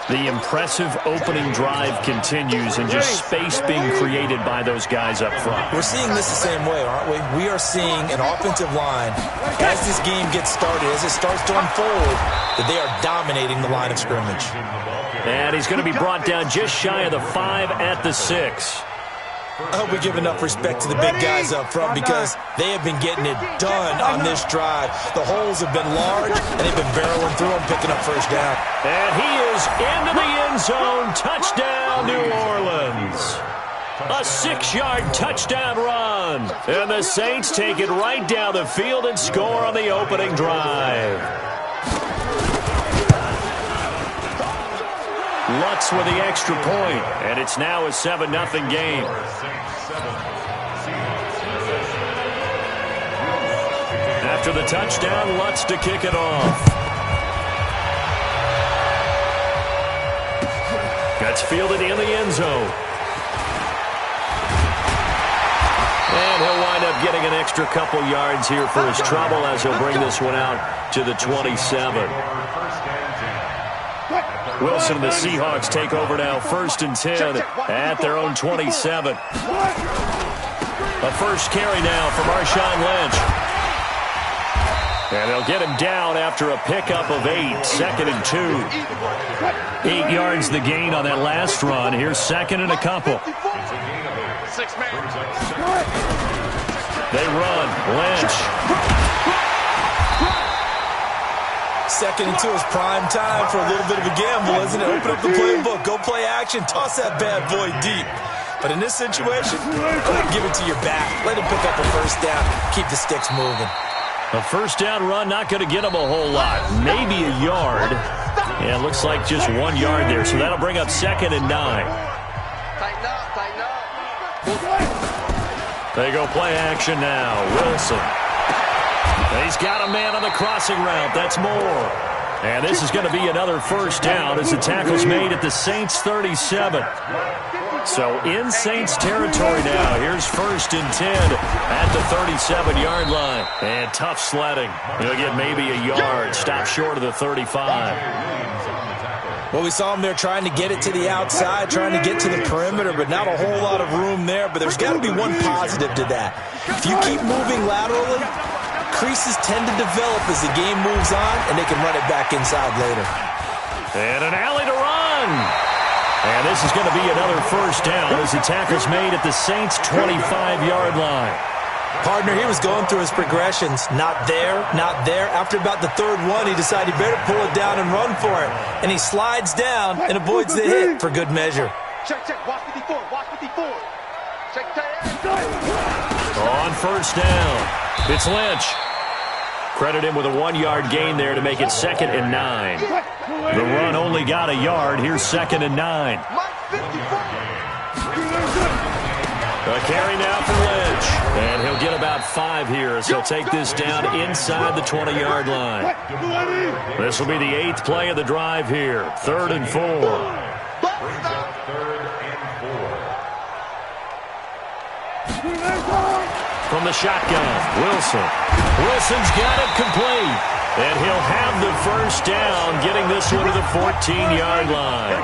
The impressive opening drive continues and just space being created by those guys up front. We're seeing this the same way, aren't we? We are seeing an offensive line, as this game gets started, as it starts to unfold, that they are dominating the line of scrimmage. And he's going to be brought down just shy of the 5 at the 6. I hope we give enough respect to the big guys up front because they have been getting it done on this drive. The holes have been large, and they've been barreling through them, picking up first down. And he is into the end zone. Touchdown, New Orleans. A 6-yard touchdown run. And the Saints take it right down the field and score on the opening drive. Lutz with the extra point, and it's now a 7-0 game. After the touchdown, Lutz to kick it off. That's fielded in the end zone. And he'll wind up getting an extra couple yards here for his trouble as he'll bring this one out to the 27. Wilson and the Seahawks take over now, 1st and 10 at their own 27. A first carry now for Marshawn Lynch. And they'll get him down after a pickup of 8, 2nd and 2. 8 yards the gain on that last run. Here's 2nd and a couple. They run. Lynch. 2nd and 2 is prime time for a little bit of a gamble, isn't it? Open up the playbook. Go play action. Toss that bad boy deep. But in this situation, go ahead and give it to your back. Let him pick up a first down. Keep the sticks moving. A first down run, not going to get him a whole lot. Maybe a yard. Yeah, it looks like just 1 yard there. So that'll bring up 2nd and 9. Tighten up. They go play action now. Wilson. He's got a man on the crossing route. That's Moore. And this is going to be another first down as the tackle's made at the Saints 37. So in Saints territory now. Here's 1st and 10 at the 37-yard line. And tough sledding. He'll get maybe a yard. Stop short of the 35. Well, we saw him there trying to get it to the outside, trying to get to the perimeter, but not a whole lot of room there. But there's got to be one positive to that. If you keep moving laterally, creases tend to develop as the game moves on, and they can run it back inside later. And an alley to run. And this is going to be another first down as the tackle's made at the Saints' 25-yard line. Partner, he was going through his progressions. Not there, not there. After about the 3rd one, he decided he better pull it down and run for it. And he slides down and avoids the hit for good measure. Check, watch 54, watch 54. Check, On first down, it's Lynch. Credit him with a 1-yard gain there to make it 2nd and 9. The run only got a yard. Here's 2nd and 9. A carry now for Lynch. And he'll get about 5 here as he'll take this down inside the 20-yard line. This will be the 8th play of the drive here. 3rd and 4. From the shotgun, Wilson. Wilson's got it complete. And he'll have the first down, getting this one to the 14-yard line.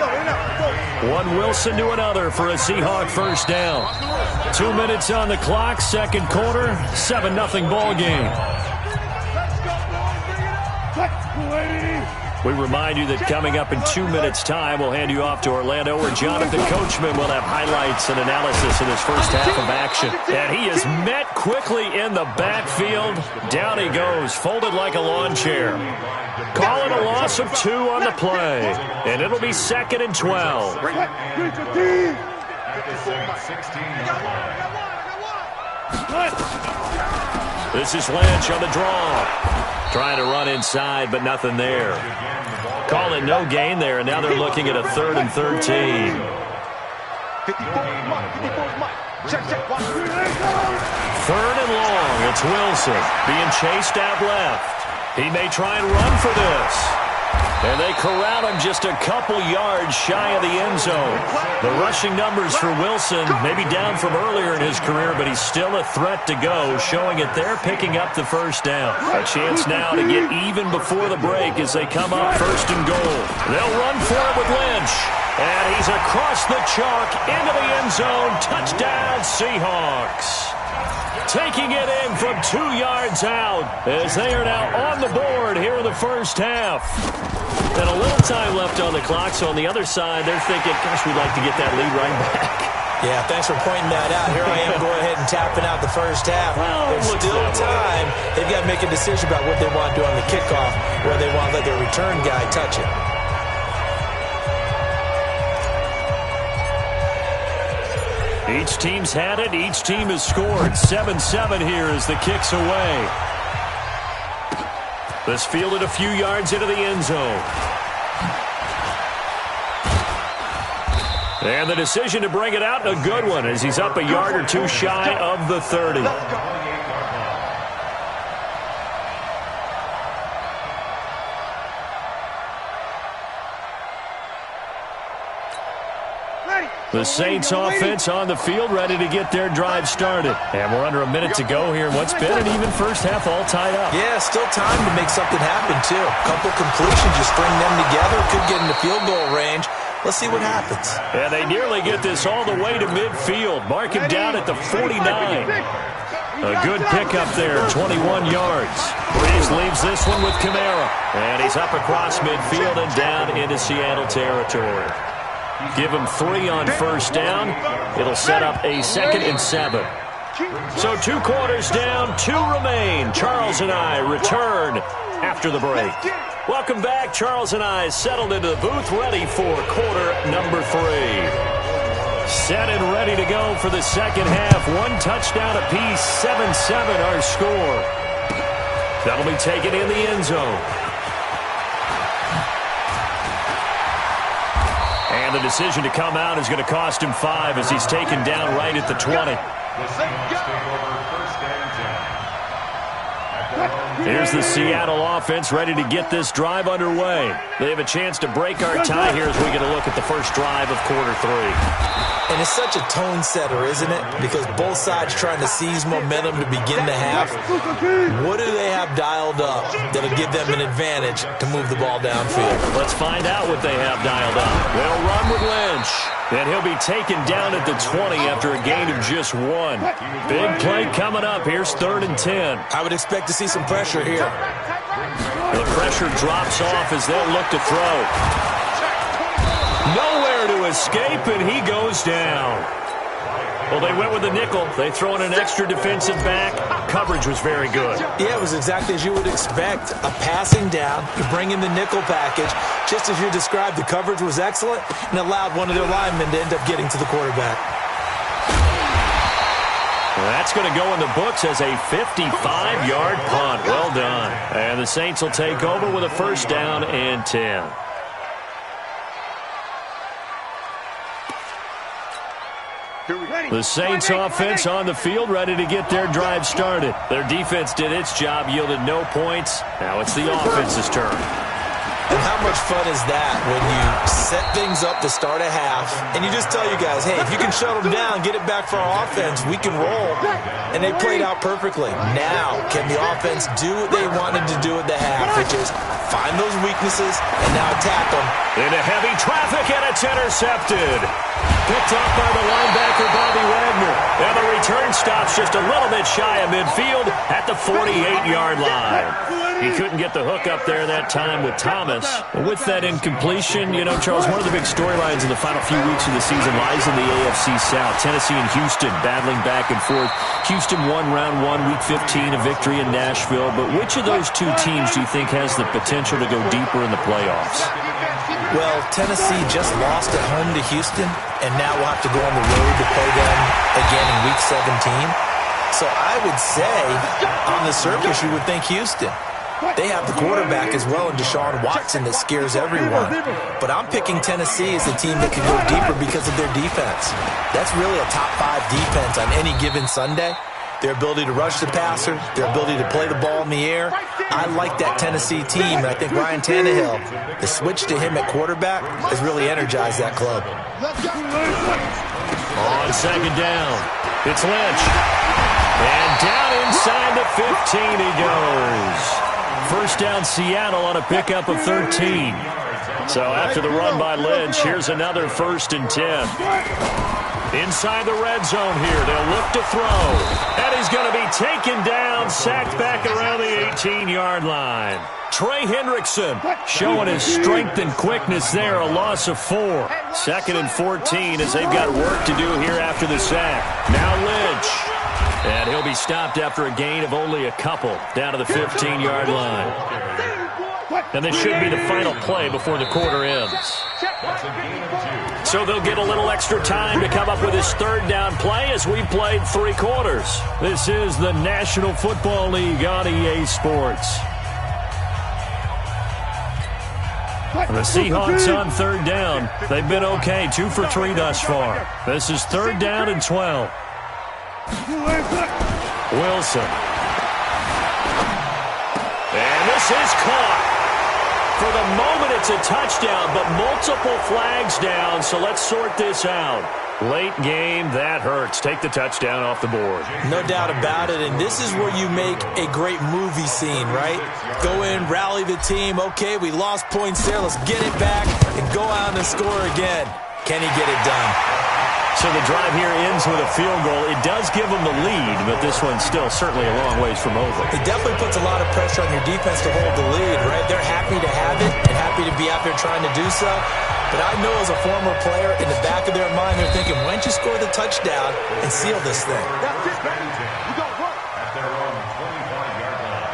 One Wilson to another for a Seahawk first down. 2 minutes on the clock, 2nd quarter, 7-0 ball game. We remind you that coming up in 2 minutes' time, we'll hand you off to Orlando, where Jonathan Coachman will have highlights and analysis in his first half of action. And he is met quickly in the backfield. Down he goes, folded like a lawn chair. Calling a loss of 2 on the play. And it'll be 2nd and 12. This is Lynch on the draw. Trying to run inside, but nothing there. Calling no gain there, and now they're looking at a 3rd and 13. 54 Check. 3rd and long. It's Wilson being chased out left. He may try and run for this. And they corral him just a couple yards shy of the end zone. The rushing numbers for Wilson may be down from earlier in his career, but he's still a threat to go, showing it they're picking up the first down. A chance now to get even before the break as they come up 1st and goal. They'll run for it with Lynch. And he's across the chalk into the end zone. Touchdown, Seahawks. Taking it in from 2 yards out as they are now on the board here in the first half. And a little time left on the clock, so on the other side, they're thinking, gosh, we'd like to get that lead right back. Yeah, thanks for pointing that out. Here I am going ahead and tapping out the first half. Well, there's still time. They've got to make a decision about what they want to do on the kickoff, where they want to let their return guy touch it. Each team's had it. Each team has scored. 7-7 here as the kick's away. This fielded a few yards into the end zone. And the decision to bring it out, a good one, as he's up a yard or two shy of the 30. The Saints offense on the field, ready to get their drive started. And we're under a minute to go here in what's been an even first half, all tied up. Yeah, still time to make something happen, too. A couple completions, you string them together, could get into field goal range. Let's see what happens. And they nearly get this all the way to midfield. Mark him down at the 49. A good pickup there, 21 yards. Breeze leaves this one with Kamara. And he's up across midfield and down into Seattle territory. Give him 3 on first down. It'll set up a 2nd and 7. So 2 quarters down, 2 remain. Charles and I return after the break. Welcome back. Charles and I settled into the booth, ready for quarter number 3. Set and ready to go for the second half. 1 touchdown apiece, 7-7 our score. That'll be taken in the end zone. And the decision to come out is going to cost him 5 as he's taken down right at the 20. Here's the Seattle offense ready to get this drive underway. They have a chance to break our tie here as we get a look at the first drive of quarter 3. And it's such a tone setter, isn't it? Because both sides trying to seize momentum to begin the half. What do they have dialed up that'll give them an advantage to move the ball downfield? Let's find out what they have dialed up. They'll run with Lynch. And he'll be taken down at the 20 after a gain of just 1. Big play coming up. Here's 3rd and 10. I would expect to see some pressure here. The pressure drops off as they'll look to throw. Nowhere to escape, and he goes down. Well, they went with the nickel. They throw in an extra defensive back. Coverage was very good. Yeah, it was exactly as you would expect. A passing down, you bring in the nickel package. Just as you described, the coverage was excellent and allowed one of their linemen to end up getting to the quarterback. That's going to go in the books as a 55-yard punt. Well done. And the Saints will take over with a first down and 10. The Saints offense on the field ready to get their drive started. Their defense did its job, yielded no points. Now it's the offense's turn. And how much fun is that when you set things up to start a half and you just tell you guys, hey, if you can shut them down, get it back for our offense, we can roll. And they played out perfectly. Now, can the offense do what they wanted to do at the half, which is find those weaknesses and now attack them? Into heavy traffic, and it's intercepted. Picked off by the linebacker, Bobby Wagner. And the return stops just a little bit shy of midfield at the 48-yard line. He couldn't get the hook up there that time with Thomas. With that incompletion, you know, Charles, one of the big storylines in the final few weeks of the season lies in the AFC South. Tennessee and Houston battling back and forth. Houston won round 1, week 15, a victory in Nashville. But which of those two teams do you think has the potential to go deeper in the playoffs? Well, Tennessee just lost at home to Houston, and now we'll have to go on the road to play them again in week 17. So I would say, on the surface, you would think Houston. They have the quarterback as well in Deshaun Watson that scares everyone. But I'm picking Tennessee as a team that can go deeper because of their defense. That's really a top 5 defense on any given Sunday. Their ability to rush the passer, their ability to play the ball in the air. I like that Tennessee team, and I think Ryan Tannehill, the switch to him at quarterback, has really energized that club. On second down, it's Lynch. And down inside the 15 he goes. First down Seattle on a pickup of 13. So after the run by Lynch, here's another 1st and 10. Inside the red zone here, they'll look to throw. And he's going to be taken down, sacked back around the 18-yard line. Trey Hendrickson showing his strength and quickness there, a loss of 4. 2nd and 14 as they've got work to do here after the sack. Now Lynch. And he'll be stopped after a gain of only a couple down to the 15-yard line. And this should be the final play before the quarter ends. So they'll get a little extra time to come up with his 3rd down play as we played 3 quarters. This is the National Football League on EA Sports. The Seahawks on third down. They've been okay, 2 for 3 thus far. This is third down and 12. Wilson. And this is caught. For the moment, it's a touchdown, but multiple flags down, so let's sort this out. Late game, that hurts. Take the touchdown off the board. No doubt about it, and this is where you make a great movie scene, right? Go in, rally the team. Okay, we lost points there. Let's get it back and go out and score again. Can he get it done? So the drive here ends with a field goal. It does give them the lead, but this one's still certainly a long ways from over. It definitely puts a lot of pressure on your defense to hold the lead, right? They're happy to have it and happy to be out there trying to do so. But I know as a former player, in the back of their mind, they're thinking, why don't you score the touchdown and seal this thing? That's it, baby. You got work. At their own 25-yard line.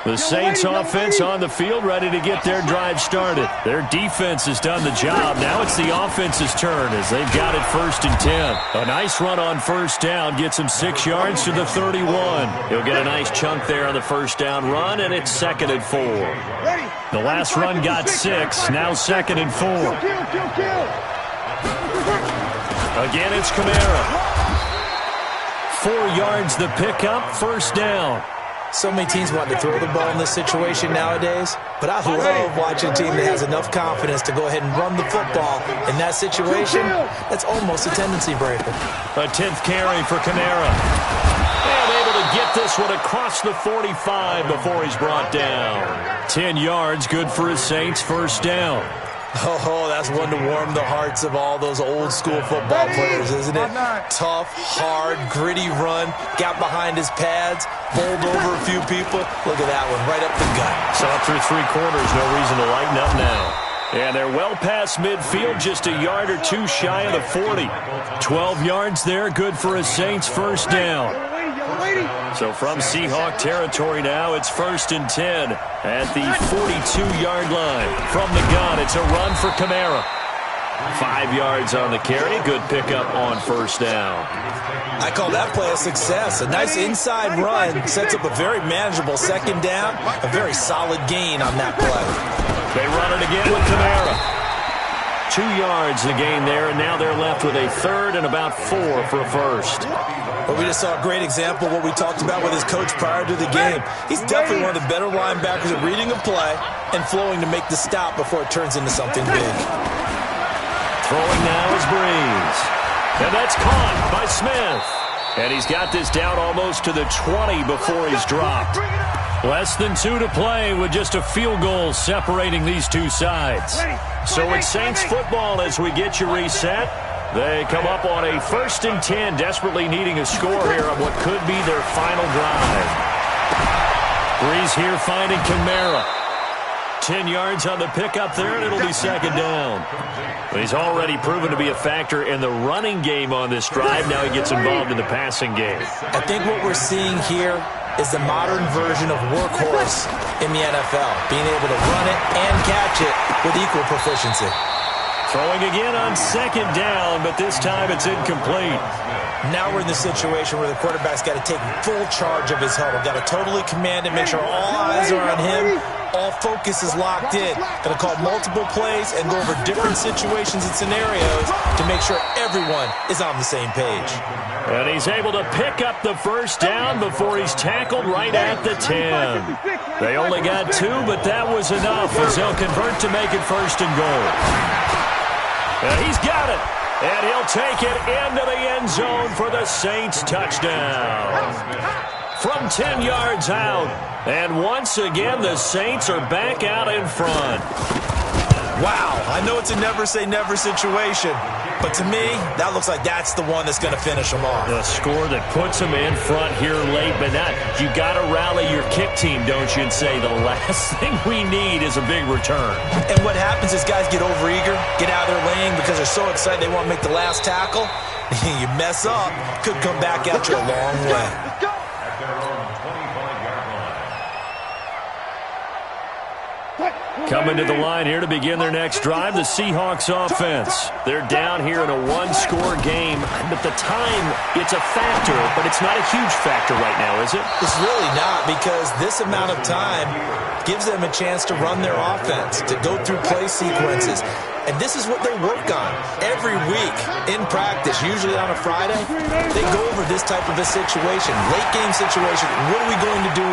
The Saints offense on the field, ready to get their drive started. Their defense has done the job. Now it's the offense's turn as they've got it 1st and 10. A nice run on first down gets him 6 yards to the 31. He'll get a nice chunk there on the first down run, and it's 2nd and 4. The last run got 6, now 2nd and 4. Again, it's Kamara. 4 yards the pickup, first down. So many teams want to throw the ball in this situation nowadays, but I love watching a team that has enough confidence to go ahead and run the football. In that situation, that's almost a tendency breaker. A 10th carry for Kamara. And able to get this one across the 45 before he's brought down. 10 yards, good for his Saints, first down. Oh, that's one to warm the hearts of all those old-school football players, isn't it? Tough, hard, gritty run, got behind his pads, bowled over a few people. Look at that one, right up the gut. Saw through 3 quarters, no reason to lighten up now. And they're well past midfield, just a yard or 2 shy of the 40. 12 yards there, good for his Saints, first down. So from Seahawk territory now, it's 1st and 10 at the 42-yard line. From the gun, it's a run for Kamara. 5 yards on the carry. Good pickup on first down. I call that play a success. A nice inside run sets up a very manageable 2nd down. A very solid gain on that play. They run it again with Kamara. 2 yards the gain there, and now they're left with a 3rd and about 4 for a first. But we just saw a great example of what we talked about with his coach prior to the game. He's definitely one of the better linebackers at reading a play and flowing to make the stop before it turns into something big. Throwing now is Breeze. And that's caught by Smith. And he's got this down almost to the 20 before he's dropped. Less than 2 to play with just a field goal separating these two sides. So it's Saints football as we get you reset. They come up on a 1st and 10, desperately needing a score here on what could be their final drive. Breeze here finding Kamara. 10 yards on the pickup there, and it'll be 2nd down. He's already proven to be a factor in the running game on this drive. Now he gets involved in the passing game. I think what we're seeing here is the modern version of workhorse in the NFL, being able to run it and catch it with equal proficiency. Throwing again on 2nd down, but this time it's incomplete. Now we're in the situation where the quarterback's got to take full charge of his huddle. Got to totally command it, make sure all eyes are on him. All focus is locked in. Got to call multiple plays and go over different situations and scenarios to make sure everyone is on the same page. And he's able to pick up the first down before he's tackled right at the 10. They only got 2, but that was enough as they'll convert to make it 1st and goal. And he's got it. And he'll take it into the end zone for the Saints touchdown. From 10 yards out. And once again, the Saints are back out in front. Wow, I know it's a never-say-never situation, but to me, that looks like that's the one that's going to finish them off. The score that puts them in front here late, but not. You got to rally your kick team, don't you, and say the last thing we need is a big return. And what happens is guys get overeager, get out of their lane because they're so excited they want to make the last tackle. You mess up, could come back at you a long way. At their own 25-yard line. Coming to the line here to begin their next drive, the Seahawks offense. They're down here in a one-score game, but the time, it's a factor, but it's not a huge factor right now, is it? It's really not, because this amount of time gives them a chance to run their offense, to go through play sequences. And this is what they work on every week in practice, usually on a Friday. They go over this type of a situation, late game situation. What are we going to do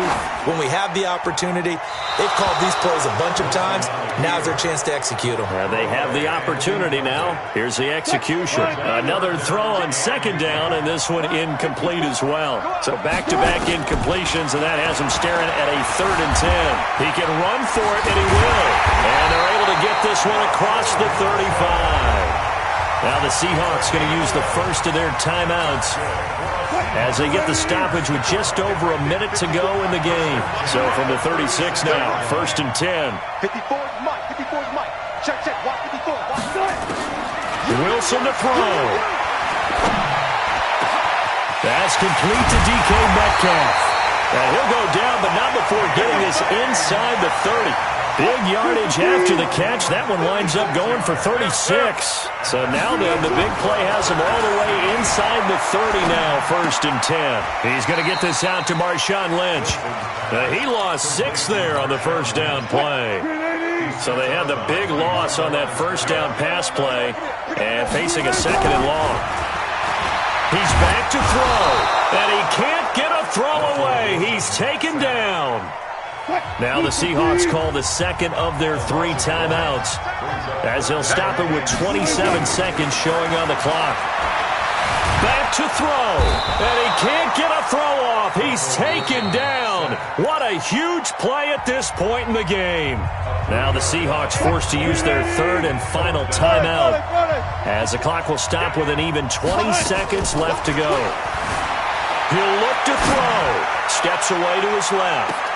when we have the opportunity? They've called these plays a bunch of times. Now's their chance to execute them. They have the opportunity now. Here's the execution. Another throw on second down, and this one incomplete as well. So back-to-back incompletions, and that has him staring at a 3rd and 10. He can run for it, and he will. And they're able to get this one across the 35. Now the Seahawks going to use the first of their timeouts as they get the stoppage with just over a minute to go in the game. So from the 36 now, 1st and 10. 54's Mike. 54's Mike. Check. Watch 54. Watch it. Wilson to throw. That's complete to DK Metcalf. And he'll go down, but not before getting this inside the 30. Big yardage after the catch. That one winds up going for 36. So now then, the big play has him all the way inside the 30 now, 1st and 10. He's going to get this out to Marshawn Lynch. He lost 6 there on the first down play. So they had the big loss on that first down pass play and facing a 2nd and long. He's back to throw, and he can't get a throw away. He's taken down. Now the Seahawks call the second of their 3 timeouts as they'll stop it with 27 seconds showing on the clock. Back to throw, and he can't get a throw off. He's taken down. What a huge play at this point in the game. Now the Seahawks forced to use their 3rd and final timeout as the clock will stop with an even 20 seconds left to go. He'll look to throw. Steps away to his left.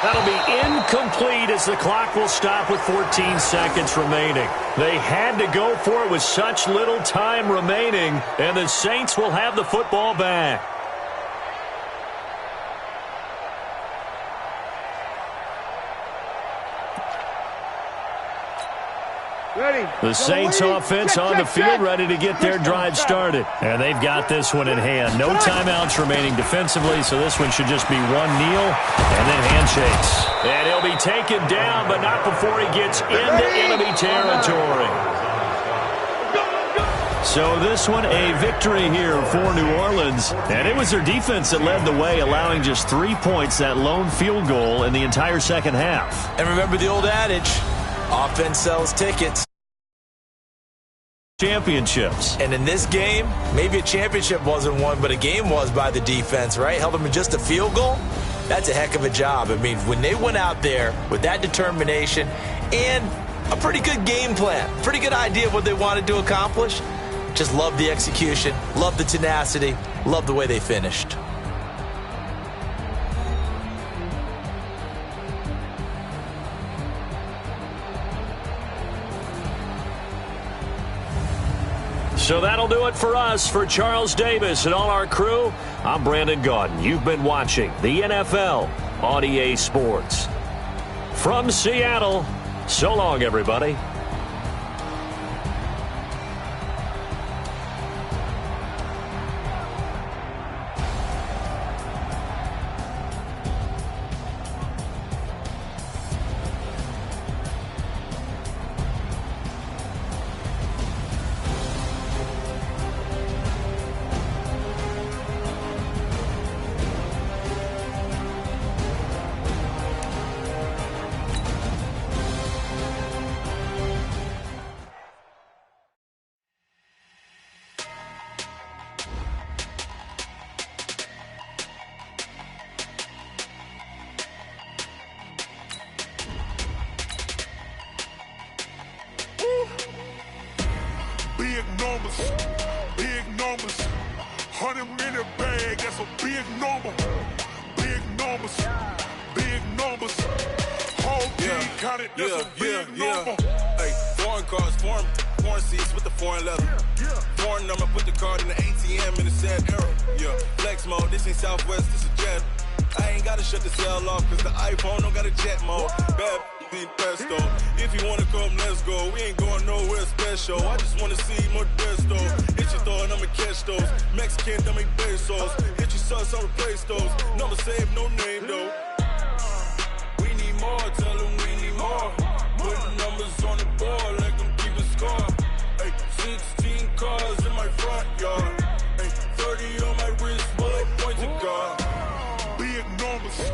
That'll be incomplete as the clock will stop with 14 seconds remaining. They had to go for it with such little time remaining, and the Saints will have the football back. The Saints offense on the field ready to get their drive started. And they've got this one in hand. No timeouts remaining defensively, so this one should just be one kneel and then handshakes. And he'll be taken down, but not before he gets into enemy territory. So this one a victory here for New Orleans. And it was their defense that led the way, allowing just 3 points, that lone field goal in the entire second half. And remember the old adage, offense sells tickets. Championships. And in this game, maybe a championship wasn't won, but a game was by the defense, right? Held them to just a field goal. That's a heck of a job. I mean, when they went out there with that determination and a pretty good game plan, pretty good idea of what they wanted to accomplish, just love the execution, love the tenacity, love the way they finished. So that'll do it for us. For Charles Davis and all our crew, I'm Brandon Gaudin. You've been watching the NFL on EA Sports. From Seattle, so long, everybody. Big numbers, 100 in a bag, that's a big number. Big numbers, whole team counted, that's a big number. Hey, foreign cars, foreign seats with the foreign leather. Foreign number, put the card in the ATM in the sad era. Yeah, flex mode, this ain't Southwest, this a jet. I ain't gotta shut the cell off, cause the iPhone don't got a jet mode. Bad, being best. If you wanna come, let's go. We ain't going nowhere special. I just wanna see Modesto. Hit your throw and I'ma catch those. Mexican, dumb make pesos. Hit your sauce, I'll replace those. Number save, no name though. We need more, tell them we need more. Putting numbers on the board like I'm keeping score. Ay, 16 cars in my front yard. Ay, 30 on my wrist, while I point to God. Big numbers,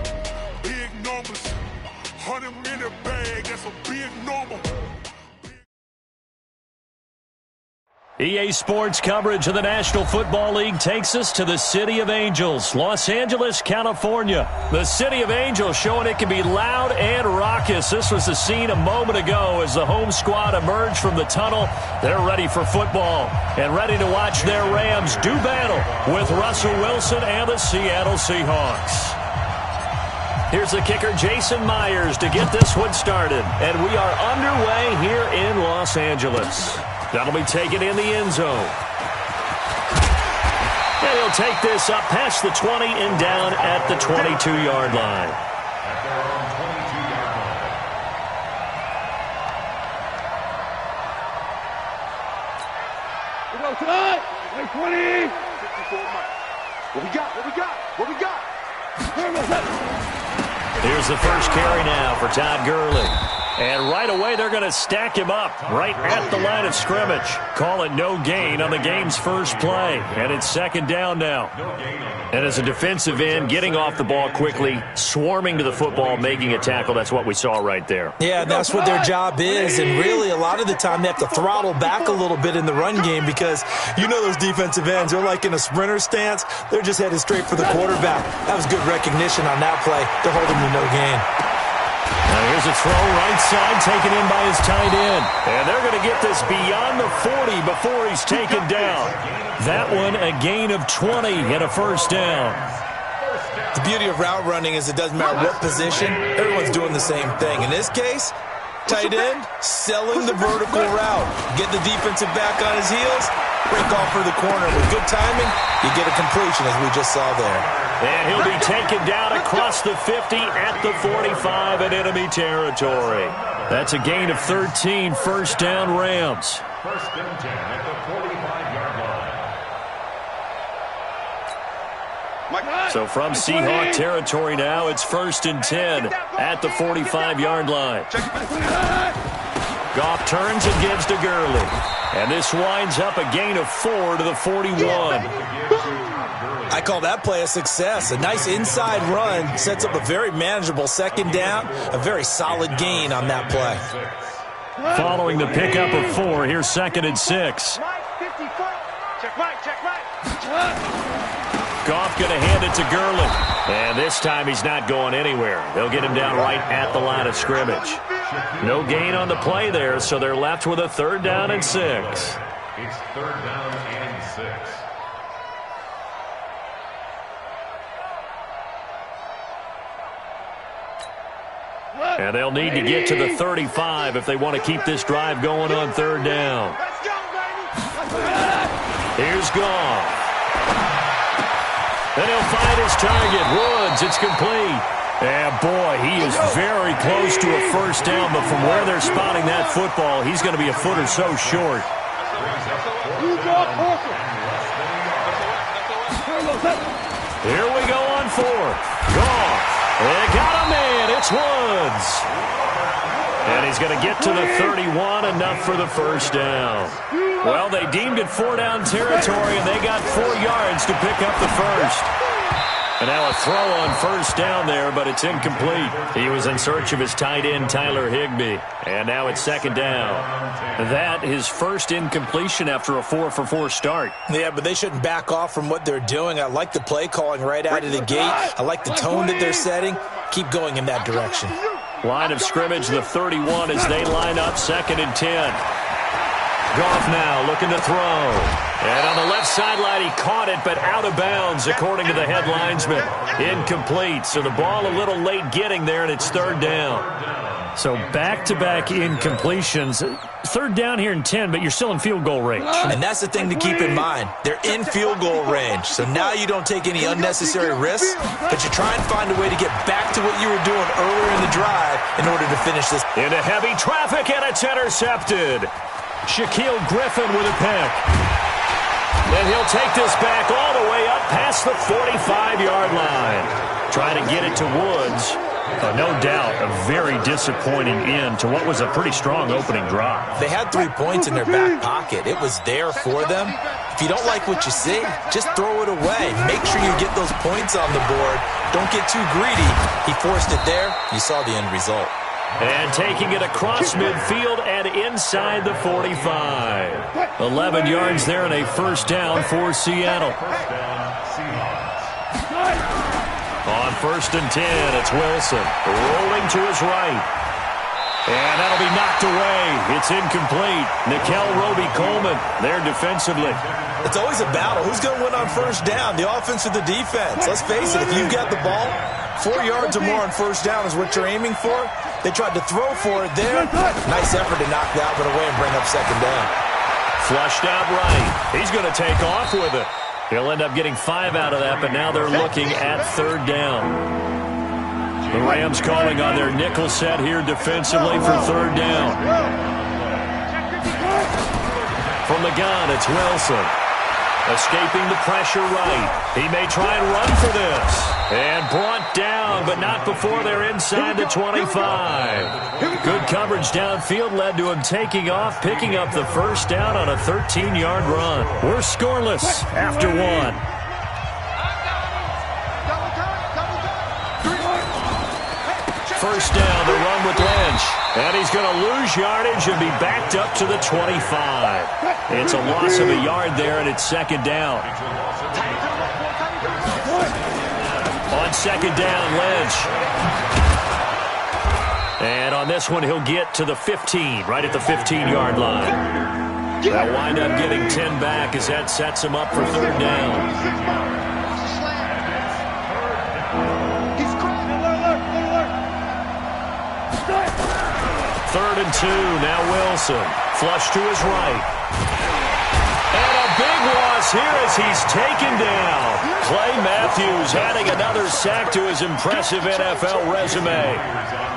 big numbers. 100 in a bag, that's a big number. EA Sports coverage of the National Football League takes us to the City of Angels, Los Angeles, California. The City of Angels showing it can be loud and raucous. This was the scene a moment ago as the home squad emerged from the tunnel. They're ready for football and ready to watch their Rams do battle with Russell Wilson and the Seattle Seahawks. Here's the kicker, Jason Myers, to get this one started. And we are underway here in Los Angeles. That'll be taken in the end zone. And he'll take this up past the 20 and down at the 22-yard line. At their own 22-yard line. We go tonight. 20. 54 miles. What we got? What we got? What we got? Here's the first carry now for Todd Gurley. And right away, they're going to stack him up right at the line of scrimmage. Call it no gain on the game's first play. And it's second down now. And as a defensive end, getting off the ball quickly, swarming to the football, making a tackle, that's what we saw right there. Yeah, that's what their job is. And really, a lot of the time, they have to throttle back a little bit in the run game because you know those defensive ends, they're like in a sprinter stance. They're just headed straight for the quarterback. That was good recognition on that play. They're holding to no gain. Now here's a throw right side taken in by his tight end. And they're going to get this beyond the 40 before he's taken down. That one a gain of 20 and a first down. The beauty of route running is it doesn't matter what position, everyone's doing the same thing. In this case, tight end selling the vertical route. Get the defensive back on his heels, break off for the corner. With good timing, you get a completion as we just saw there. And he'll be taken down across the 50 at the 45 in enemy territory. That's a gain of 13, first down Rams. First and 10 at the 45-yard line. So from Seahawk territory now, it's first and 10 at the 45-yard line. Goff turns and gives to Gurley. And this winds up a gain of 4 to the 41. I call that play a success. A nice inside run sets up a very manageable second down, a very solid gain on that play. Following the pickup of 4, here's second and 6. Check right. Goff going to hand it to Gurley. And this time he's not going anywhere. They'll get him down right at the line of scrimmage. No gain on the play there, so they're left with a third down and 6. It's third down and 6. And they'll need to get to the 35 if they want to keep this drive going on third down. Let's go, baby. Here's Goff. Then he'll find his target, Woods. It's complete. And, boy, he is very close to a first down, but from where they're spotting that football, he's going to be a foot or so short. Here we go on fourth. Goff. They got a man. It's Woods. And he's going to get to the 31, enough for the first down. Well, they deemed it 4-down territory, and they got 4 yards to pick up the first. And now a throw on first down there, but it's incomplete. He was in search of his tight end, Tyler Higbee. And now it's second down. That is first incompletion after a 4-for-4 start. Yeah, but they shouldn't back off from what they're doing. I like the play calling right out of the gate. I like the tone that they're setting. Keep going in that direction. Line of scrimmage, the 31 as they line up, second and 10. Goff now looking to throw. And on the left sideline, he caught it, but out of bounds, according to the head linesman. Incomplete, so the ball a little late getting there, and it's third down. So back-to-back incompletions. Third down here in 10, but you're still in field goal range. And that's the thing to keep in mind. They're in field goal range. So now you don't take any unnecessary risks, but you try and find a way to get back to what you were doing earlier in the drive in order to finish this. Into heavy traffic, and it's intercepted. Shaquille Griffin with a pick. And he'll take this back all the way up past the 45-yard line. Trying to get it to Woods. No doubt a very disappointing end to what was a pretty strong opening drive. They had 3 points in their back pocket. It was there for them. If you don't like what you see, just throw it away. Make sure you get those points on the board. Don't get too greedy. He forced it there. You saw the end result. And taking it across midfield and inside the 45. 11 yards there and a first down for Seattle. On 1st and 10, it's Wilson rolling to his right. And that'll be knocked away. It's incomplete. Nickel Roby-Coleman there defensively. It's always a battle. Who's going to win on first down, the offense or the defense? Let's face it, if you've got the ball, 4 yards or more on first down is what you're aiming for. They tried to throw for it there. Nice effort to knock that one away and bring up second down. Flushed out right. He's going to take off with it. He'll end up getting 5 out of that, but now they're looking at third down. The Rams calling on their nickel set here defensively for third down. From the gun, it's Wilson. Escaping the pressure right. He may try and run for this. And brought down, but not before they're inside the 25. Good coverage downfield led to him taking off, picking up the first down on a 13-yard run. We're scoreless after one. First down, the run with Lynch. And he's going to lose yardage and be backed up to the 25. It's a loss of a yard there, and it's second down. On second down, Lynch. And on this one, he'll get to the 15, right at the 15-yard line. They'll wind up getting 10 back as that sets him up for third down. Third and 2, now Wilson. Flush to his right. And a big loss here as he's taken down. Clay Matthews adding another sack to his impressive NFL resume.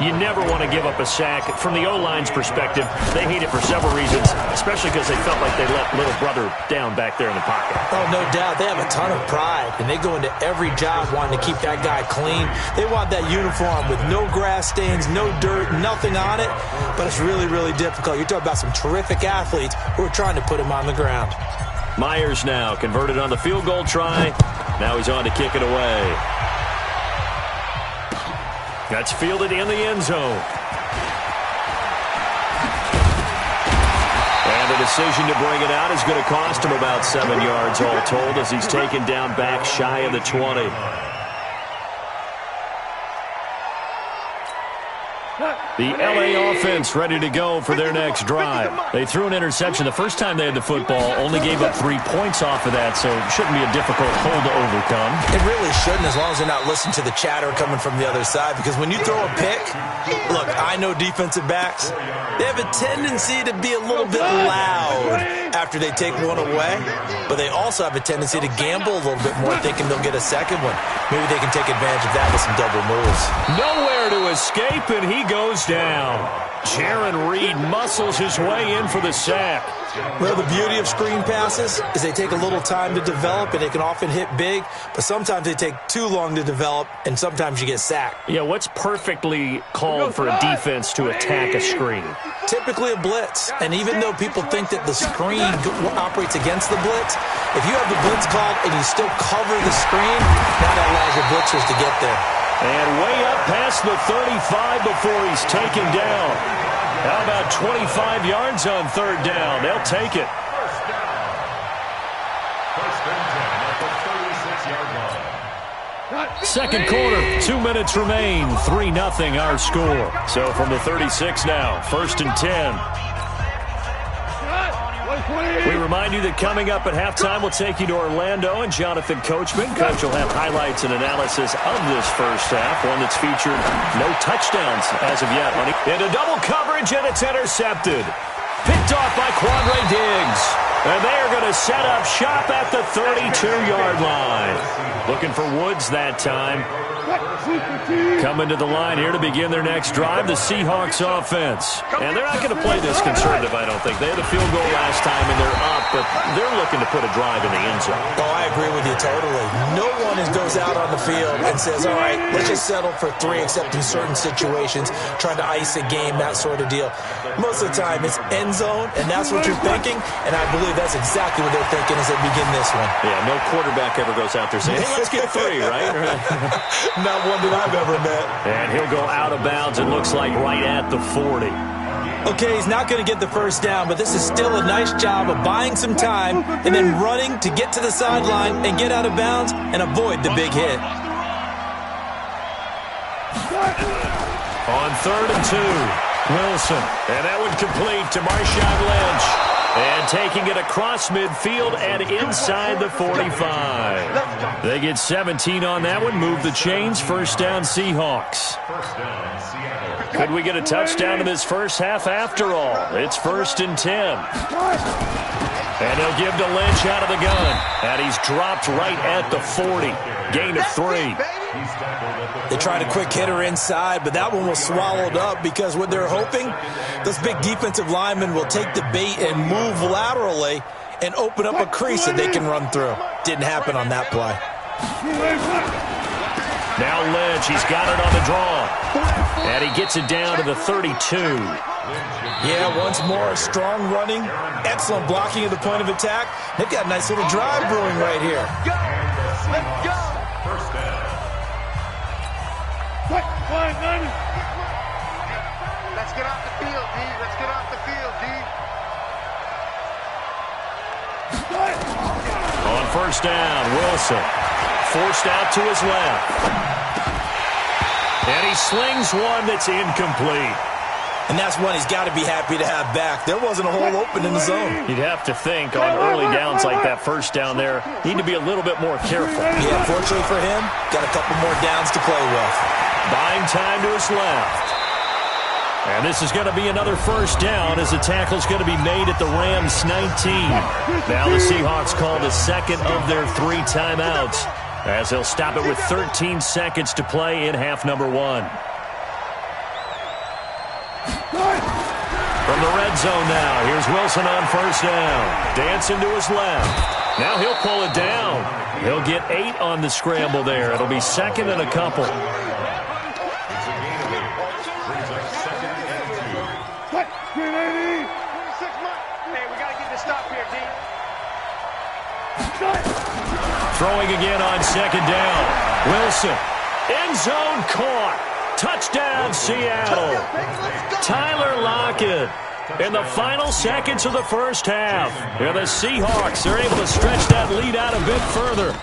You never want to give up a sack. From the O-line's perspective, they hate it for several reasons, especially because they felt like they let little brother down back there in the pocket. Oh, no doubt. They have a ton of pride, and they go into every job wanting to keep that guy clean. They want that uniform with no grass stains, no dirt, nothing on it, but it's really, really difficult. You're talking about some terrific athletes who are trying to put him on the ground. Myers now converted on the field goal try. Now he's on to kick it away. That's fielded in the end zone. And the decision to bring it out is going to cost him about 7 yards all told as he's taken down back shy of the 20. The LA offense ready to go for their next drive. They threw an interception the first time they had the football, only gave up 3 points off of that, so it shouldn't be a difficult hole to overcome. It really shouldn't, as long as they're not listening to the chatter coming from the other side, because when you throw a pick, look, I know defensive backs, they have a tendency to be a little bit loud after they take one away, but they also have a tendency to gamble a little bit more, thinking they'll get a second one. Maybe they can take advantage of that with some double moves. Nowhere to escape, and he goes down. Jaron Reed muscles his way in for the sack. Well, the beauty of screen passes is they take a little time to develop, and they can often hit big, but sometimes they take too long to develop, and sometimes you get sacked. Yeah, what's perfectly called for a defense to attack a screen? Typically a blitz, and even though people think that the screen operates against the blitz, if you have the blitz called and you still cover the screen, that allows your blitzers to get there. And way up past the 35 before he's taken down. How about 25 yards on third down? They'll take it. First and 10 at the 36-yard line. Second quarter, 2 minutes remain, 3-0 our score. So from the 36 now, first and 10. We remind you that coming up at halftime, we'll take you to Orlando and Jonathan Coachman. Coach will have highlights and analysis of this first half, one that's featured no touchdowns as of yet. Into double coverage, and it's intercepted. Picked off by Quandre Diggs. And they're going to set up shop at the 32-yard line. Looking for Woods that time. Coming to the line here to begin their next drive, the Seahawks offense. And they're not going to play this conservative, I don't think. They had a field goal last time, and they're up, but they're looking to put a drive in the end zone. Oh, I agree with you totally. No one goes out on the field and says, all right, let's just settle for 3, except in certain situations, trying to ice a game, that sort of deal. Most of the time, it's end zone, and that's what you're thinking, and I believe that's exactly what they're thinking as they begin this one. Yeah, no quarterback ever goes out there saying, hey, let's get 3, right? Not one that I've ever met. And he'll go out of bounds, it looks like, right at the 40. Okay, he's not going to get the first down, but this is still a nice job of buying some time and then running to get to the sideline and get out of bounds and avoid the big hit. On 3rd and 2, Wilson. And that would complete to Marshawn Lynch. And taking it across midfield and inside the 45. They get 17 on that one. Move the chains. First down, Seahawks. Could we get a touchdown in this first half after all? It's 1st and 10. And he'll give to Lynch out of the gun. And he's dropped right at the 40. Gain of 3. They tried a quick hitter inside, but that one was swallowed up because what they're hoping, those big defensive linemen will take the bait and move laterally and open up a crease that they can run through. Didn't happen on that play. Now Lynch, he's got it on the draw. And he gets it down to the 32. Yeah, once more, strong running, excellent blocking at the point of attack. They've got a nice little drive brewing right here. Let's go. Let's get off the field, D. Let's get off the field, D. On first down, Wilson. Forced out to his left. And he slings one that's incomplete. And that's one he's got to be happy to have back. There wasn't a hole open in the zone. You'd have to think on early downs like that first down there, need to be a little bit more careful. Yeah, fortunately for him, got a couple more downs to play with. Buying time to his left. And this is going to be another first down as the tackle's going to be made at the Rams' 19. Now the Seahawks call the second of their 3 timeouts as they'll stop it with 13 seconds to play in half number 1. From the red zone now, here's Wilson on first down. Dancing to his left. Now he'll pull it down. He'll get 8 on the scramble there. It'll be 2nd and a couple. Throwing again on 2nd down. Wilson. End zone caught. Touchdown, Seattle. Tyler Lockett in the final seconds of the first half. And the Seahawks are able to stretch that lead out a bit further.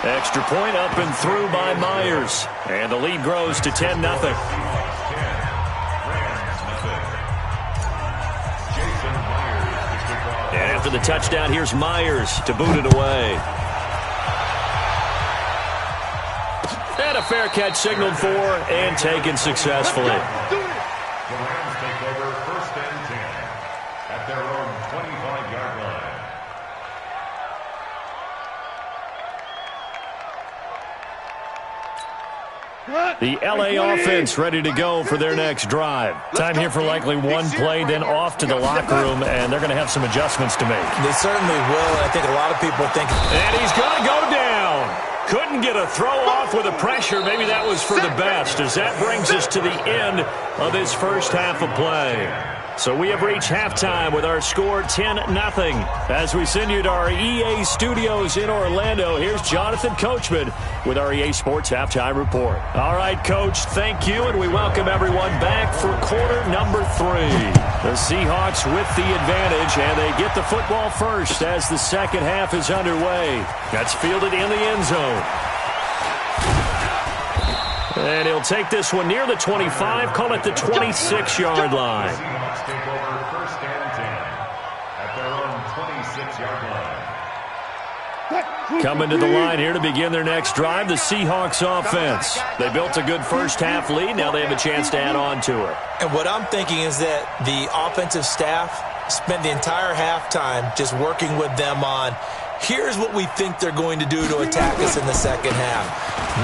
Extra point up and through by Myers. And the lead grows to 10-0. And after the touchdown, here's Myers to boot it away. And a fair catch signaled for and taken successfully. The Rams take over 1st and 10 at their own 25-yard line. The L.A. offense ready to go for their next drive. Time here for likely one play, then off to the locker room, and they're going to have some adjustments to make. They certainly will, and I think a lot of people think. And he's going to go down. Couldn't get a throw off with the pressure. Maybe that was for the best, as that brings us to the end of this first half of play. So we have reached halftime with our score 10-0. As we send you to our EA studios in Orlando, here's Jonathan Coachman with our EA Sports Halftime Report. All right, Coach, thank you, and we welcome everyone back for quarter number 3. The Seahawks with the advantage, and they get the football first as the second half is underway. That's fielded in the end zone. And he'll take this one near the 25, call it the 26-yard line. Seahawks take over 1st and 10 at their own 26-yard line. Coming to the line here to begin their next drive, the Seahawks offense. They built a good first-half lead. Now they have a chance to add on to it. And what I'm thinking is that the offensive staff spent the entire halftime just working with them on, here's what we think they're going to do to attack us in the second half.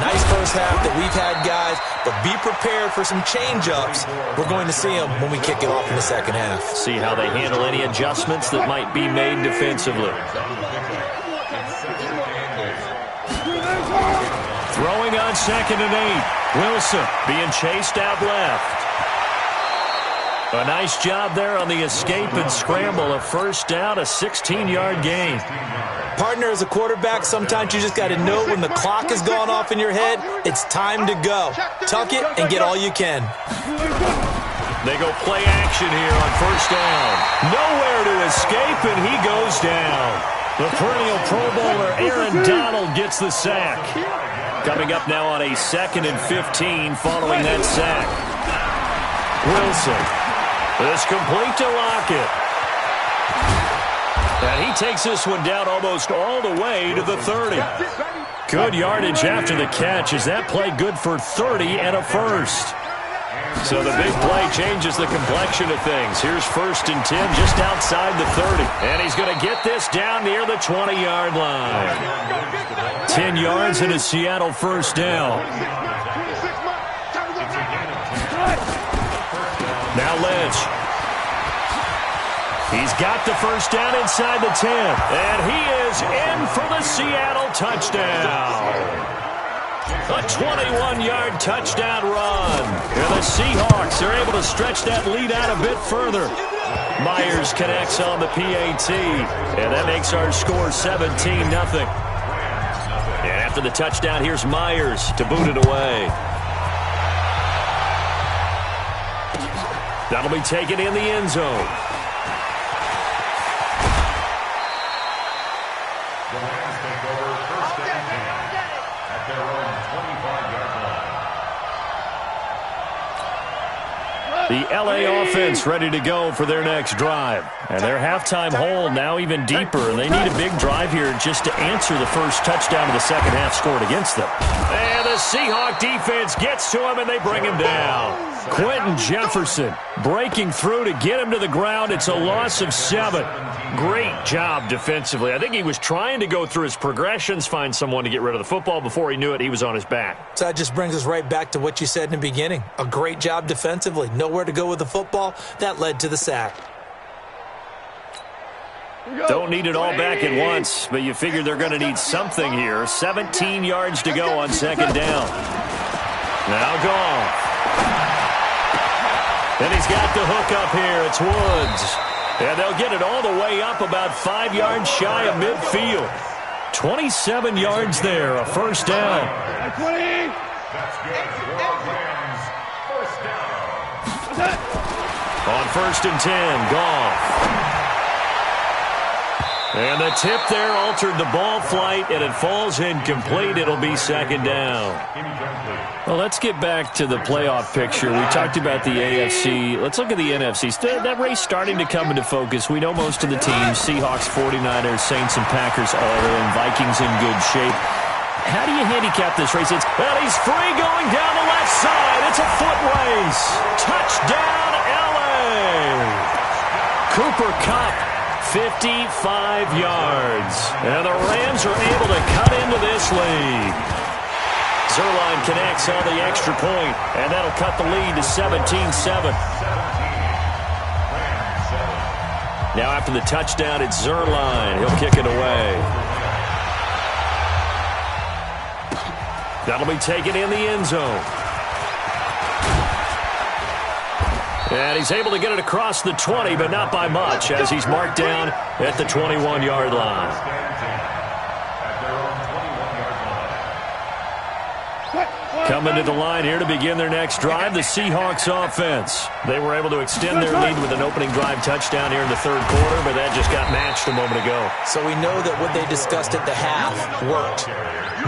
Nice first half that we've had, guys, but be prepared for some change-ups. We're going to see them when we kick it off in the second half. See how they handle any adjustments that might be made defensively. Throwing on 2nd and 8. Wilson being chased out left. A nice job there on the escape and scramble. A first down, a 16-yard gain. Partner, as a quarterback, sometimes you just got to know when the clock has gone off in your head, it's time to go. Tuck it and get all you can. They go play action here on first down. Nowhere to escape, and he goes down. The perennial Pro Bowler Aaron Donald gets the sack. Coming up now on a 2nd and 15 following that sack. Wilson. It's complete to Lockett. And he takes this one down almost all the way to the 30. Good yardage after the catch. Is that play good for 30 and a first? So the big play changes the complexion of things. Here's 1st and 10 just outside the 30. And he's going to get this down near the 20-yard line. 10 yards and a Seattle first down. Now Lynch. He's got the first down inside the 10. And he is in for the Seattle touchdown. A 21-yard touchdown run. And the Seahawks are able to stretch that lead out a bit further. Myers connects on the PAT. And that makes our score 17-0. And after the touchdown, here's Myers to boot it away. That'll be taken in the end zone. The Rams take over 1st and 10 at their own 25-yard line. The LA offense ready to go for their next drive. And their halftime hole now even deeper. And they need a big drive here just to answer the first touchdown of the second half scored against them. And the Seahawk defense gets to him and they bring him down. Quentin Jefferson breaking through to get him to the ground. It's a loss of 7. Great job defensively. I think he was trying to go through his progressions, find someone to get rid of the football. Before he knew it, he was on his back. So that just brings us right back to what you said in the beginning. A great job defensively. Nowhere to go with the football. That led to the sack. Don't need it all back at once, but you figure they're going to need something here. 17 yards to go on 2nd down. Now Goff. And he's got the hook up here. It's Woods. And they'll get it all the way up about 5 yards shy of midfield. 27 yards there, a first down. That's good for Rams. First down. On 1st and 10, Goff. And the tip there altered the ball flight, and it falls incomplete. It'll be 2nd down. Well, let's get back to the playoff picture. We talked about the AFC. Let's look at the NFC. That race starting to come into focus. We know most of the teams, Seahawks, 49ers, Saints, and Packers all in. Vikings in good shape. How do you handicap this race? Well, he's free going down the left side. It's a foot race. Touchdown, L.A. Cooper Kupp. 55 yards. And the Rams are able to cut into this lead. Zerline connects on the extra point, and that'll cut the lead to 17-7. Now after the touchdown, it's Zerline. He'll kick it away. That'll be taken in the end zone. And he's able to get it across the 20, but not by much, as he's marked down at the 21-yard line. Coming to the line here to begin their next drive, the Seahawks offense. They were able to extend their lead with an opening drive touchdown here in the third quarter, but that just got matched a moment ago. So we know that what they discussed at the half worked.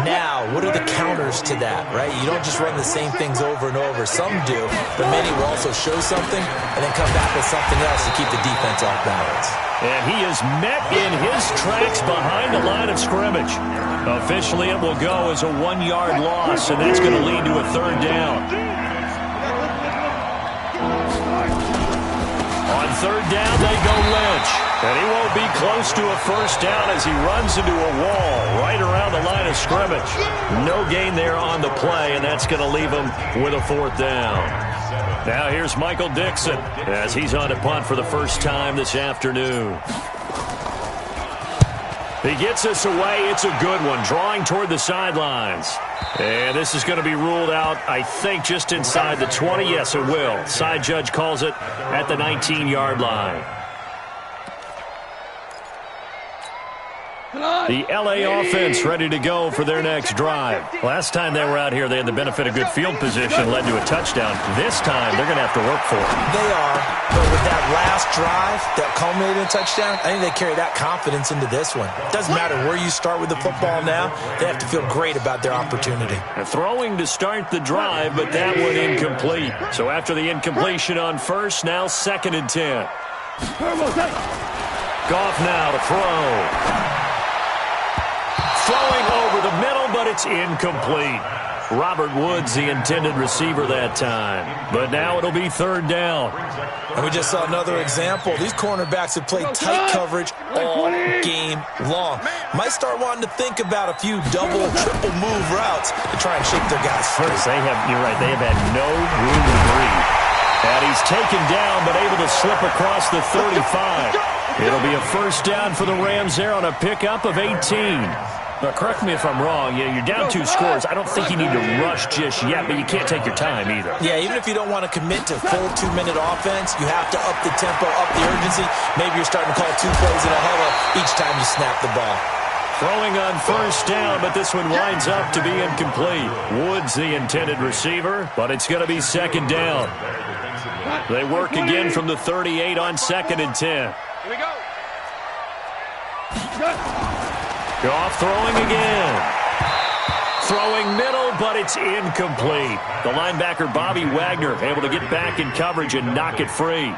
Now, what are the counters to that, right? You don't just run the same things over and over. Some do, but many will also show something and then come back with something else to keep the defense off balance. And he is met in his tracks behind the line of scrimmage. Officially, it will go as a 1-yard loss, and that's going to lead to a third down. On third down, they go Lynch. And he won't be close to a first down as he runs into a wall right around the line of scrimmage. No gain there on the play, and that's going to leave him with a fourth down. Now here's Michael Dixon as he's on to punt for the first time this afternoon. He gets us away. It's a good one, drawing toward the sidelines. And this is going to be ruled out, I think, just inside the 20. Yes, it will. Side judge calls it at the 19-yard line. The L.A. offense ready to go for their next drive. Last time they were out here, they had the benefit of good field position, led to a touchdown. This time, they're going to have to work for it. They are, but with that last drive that culminated in a touchdown, I think they carry that confidence into this one. It doesn't matter where you start with the football now. They have to feel great about their opportunity. Throwing to start the drive, but that one incomplete. So after the incompletion on first, now 2nd and 10. Goff now to throw. Throwing over the middle, but it's incomplete. Robert Woods, the intended receiver that time. But now it'll be third down. And we just saw another example. These cornerbacks have played tight coverage all game long. Might start wanting to think about a few double, triple move routes to try and shake their guys free. You're right, they have had no room to breathe. And he's taken down, but able to slip across the 35. It'll be a first down for the Rams there on a pickup of 18. Now, correct me if I'm wrong. Yeah, you're down 2 scores. I don't think you need to rush just yet, but you can't take your time either. Yeah, even if you don't want to commit to full 2-minute offense, you have to up the tempo, up the urgency. Maybe you're starting to call 2 plays in a huddle each time you snap the ball. Throwing on first down, but this one winds up to be incomplete. Woods, the intended receiver, but it's going to be 2nd down. They work again from the 38 on 2nd and 10. Here we go. Goff throwing again. Throwing middle, but it's incomplete. The linebacker, Bobby Wagner, able to get back in coverage and knock it free.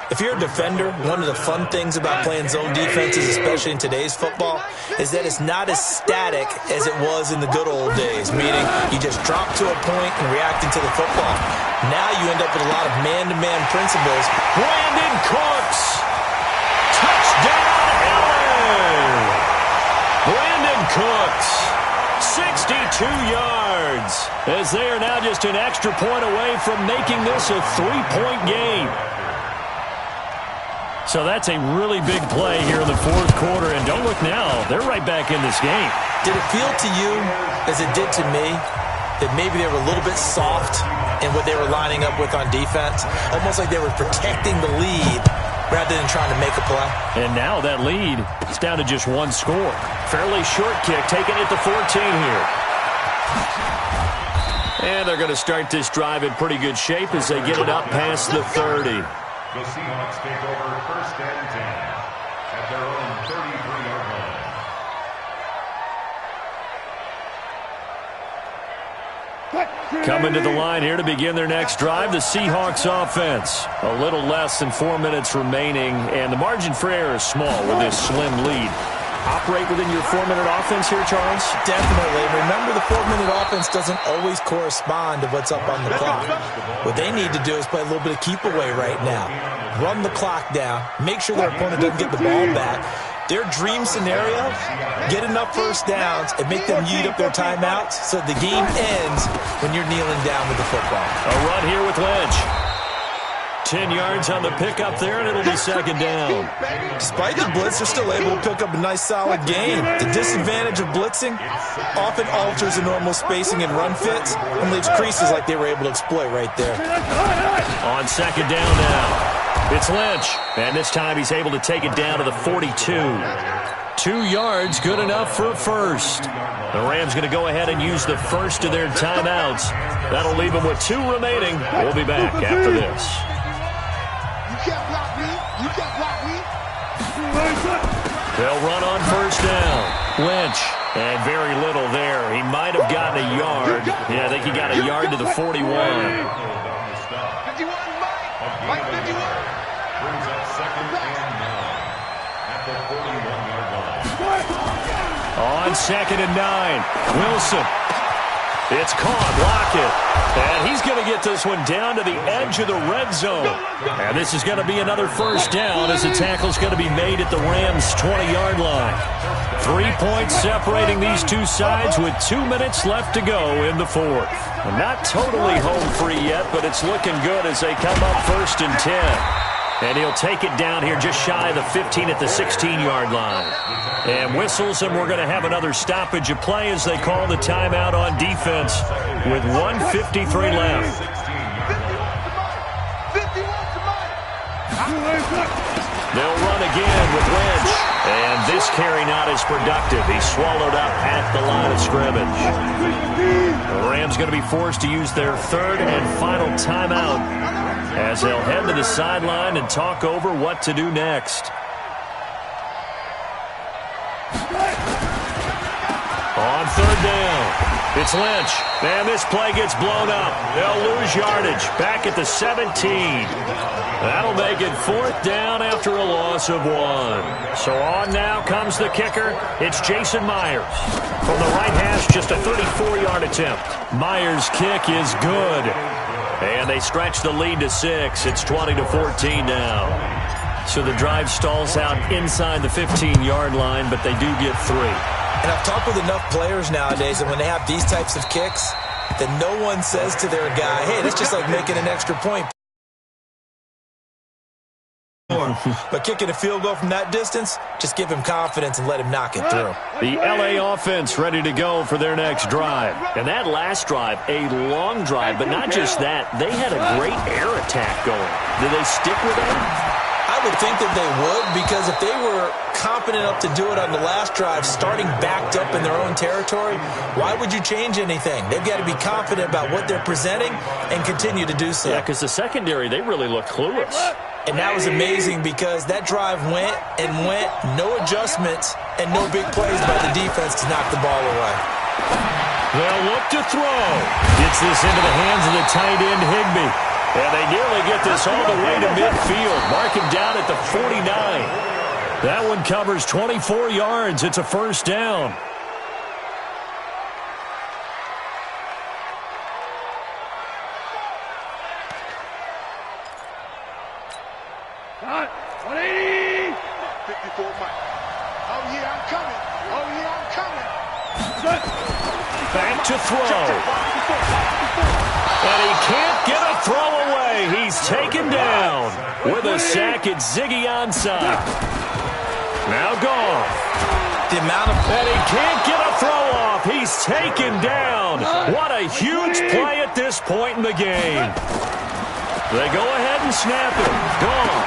If you're a defender, one of the fun things about playing zone defenses, especially in today's football, is that it's not as static as it was in the good old days, meaning you just drop to a point and react into the football. Now you end up with a lot of man-to-man principles. Brandon Cooks. Touchdown, LA. Brandon Cooks, 62 yards, as they are now just an extra point away from making this a 3-point game. So that's a really big play here in the 4th quarter, and don't look now, they're right back in this game. Did it feel to you, as it did to me, that maybe they were a little bit soft in what they were lining up with on defense? Almost like they were protecting the lead rather than trying to make a play. And now that lead is down to just 1 score. Fairly short kick, taking it to 14 here. And they're going to start this drive in pretty good shape as they get it up past the 30. The Seahawks take over 1st and 10 at their own 33-yard line. Coming to the line here to begin their next drive, the Seahawks offense. A little less than 4 minutes remaining, and the margin for error is small with this slim lead. Operate within your 4-minute offense here, Charles? Definitely. Remember, the 4-minute offense doesn't always correspond to what's up on the clock. What they need to do is play a little bit of keep away right now. Run the clock down. Make sure their opponent doesn't get the ball back. Their dream scenario, get enough first downs and make them eat up their timeouts so the game ends when you're kneeling down with the football. A run here with Lynch. 10 yards on the pickup there, and it'll be 2nd down. Despite the blitz, they're still able to pick up a nice, solid gain. The disadvantage of blitzing often alters the normal spacing and run fits and leaves creases like they were able to exploit right there. On 2nd down now. It's Lynch, and this time he's able to take it down to the 42. 2 yards, good enough for a first. The Rams going to go ahead and use the first of their timeouts. That'll leave them with 2 remaining. We'll be back after this. You can't block me. You can't block me. They'll run on first down. Lynch, and very little there. He might have gotten a yard. Yeah, I think he got a yard to the 41. 51, Mike. Mike, 51. Brings up 2nd and 9. the 41-yard line. On 2nd and 9, Wilson. It's caught, Lockett. And he's going to get this one down to the edge of the red zone. And this is going to be another first down as the tackle's going to be made at the Rams' 20-yard line. 3 points separating these two sides with 2 minutes left to go in the fourth. And not totally home free yet, but it's looking good as they come up 1st and 10. And he'll take it down here just shy of the 15 at the 16-yard line. And whistles, and we're going to have another stoppage of play as they call the timeout on defense with 1:53 left. They'll run again with Lynch. And this carry not as productive. He's swallowed up at the line of scrimmage. The Rams going to be forced to use their 3rd and final timeout as they'll head to the sideline and talk over what to do next. On 3rd down, it's Lynch. And this play gets blown up. They'll lose yardage back at the 17. That'll make it 4th down after a loss of 1. So on now comes the kicker. It's Jason Myers. From the right hash, just a 34-yard attempt. Myers' kick is good. And they stretch the lead to 6. It's 20-14 now. So the drive stalls out inside the 15-yard line, but they do get 3. And I've talked with enough players nowadays that when they have these types of kicks, that no one says to their guy, hey, that's just like making an extra point. But kicking a field goal from that distance, just give him confidence and let him knock it through. The LA offense ready to go for their next drive. And that last drive, a long drive, but not just that. They had a great air attack going. Did they stick with that? I would think that they would, because if they were confident enough to do it on the last drive, starting backed up in their own territory, why would you change anything? They've got to be confident about what they're presenting and continue to do so. Yeah, because the secondary, they really look clueless. And that was amazing because that drive went and went, no adjustments and no big plays by the defense to knock the ball away. They'll look to throw. Gets this into the hands of the tight end, Higbee. And they nearly get this all the way to midfield. Mark him down at the 49. That one covers 24 yards. It's a first down. Cut. 180. 54 Mike. Oh, yeah, I'm coming. Oh, yeah, I'm coming. Back to throw. And he can't get a throw away. He's taken down with a sack at Ziggy Ansah. Now gone. The amount of... And he can't get a throw off. He's taken down. What a huge play at this point in the game. They go ahead and snap it. Gone.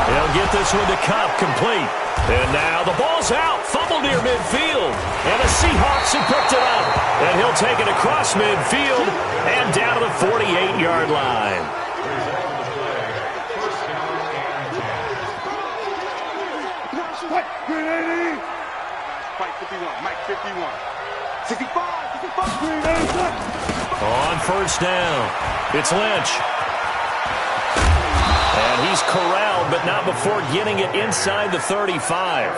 They'll get this one to Cup, complete. And now the ball's out. Fumble near midfield. And the Seahawks have picked it up. And he'll take it across midfield and down to the 48-yard line. Mike 51. Mike 51. 65. 65. On first down, it's Lynch. And he's corralled, but not before getting it inside the 35.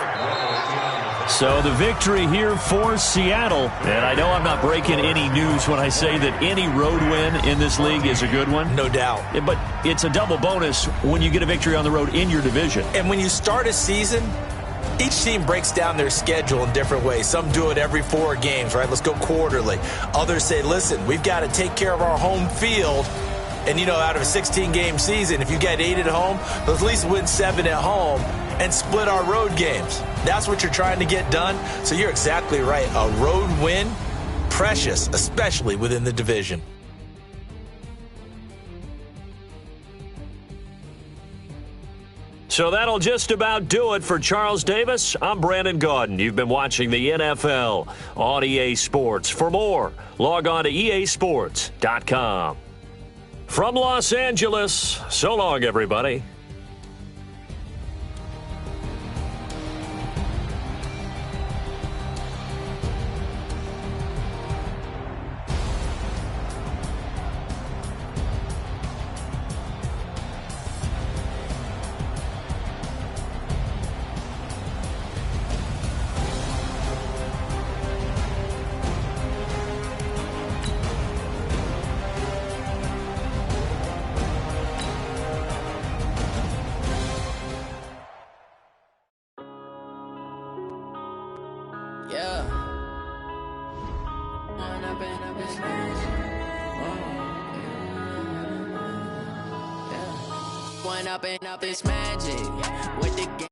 So the victory here for Seattle. And I know I'm not breaking any news when I say that any road win in this league is a good one. No doubt. But it's a double bonus when you get a victory on the road in your division. And when you start a season, each team breaks down their schedule in different ways. Some do it every 4 games, right? Let's go quarterly. Others say, listen, we've got to take care of our home field. And, you know, out of a 16-game season, if you get 8 at home, let's at least win 7 at home and split our road games. That's what you're trying to get done. So you're exactly right. A road win, precious, especially within the division. So that'll just about do it for Charles Davis. I'm Brandon Gaudin. You've been watching the NFL on EA Sports. For more, log on to easports.com. From Los Angeles, so long, everybody. up and it's magic. One up and up, it's magic. With the game.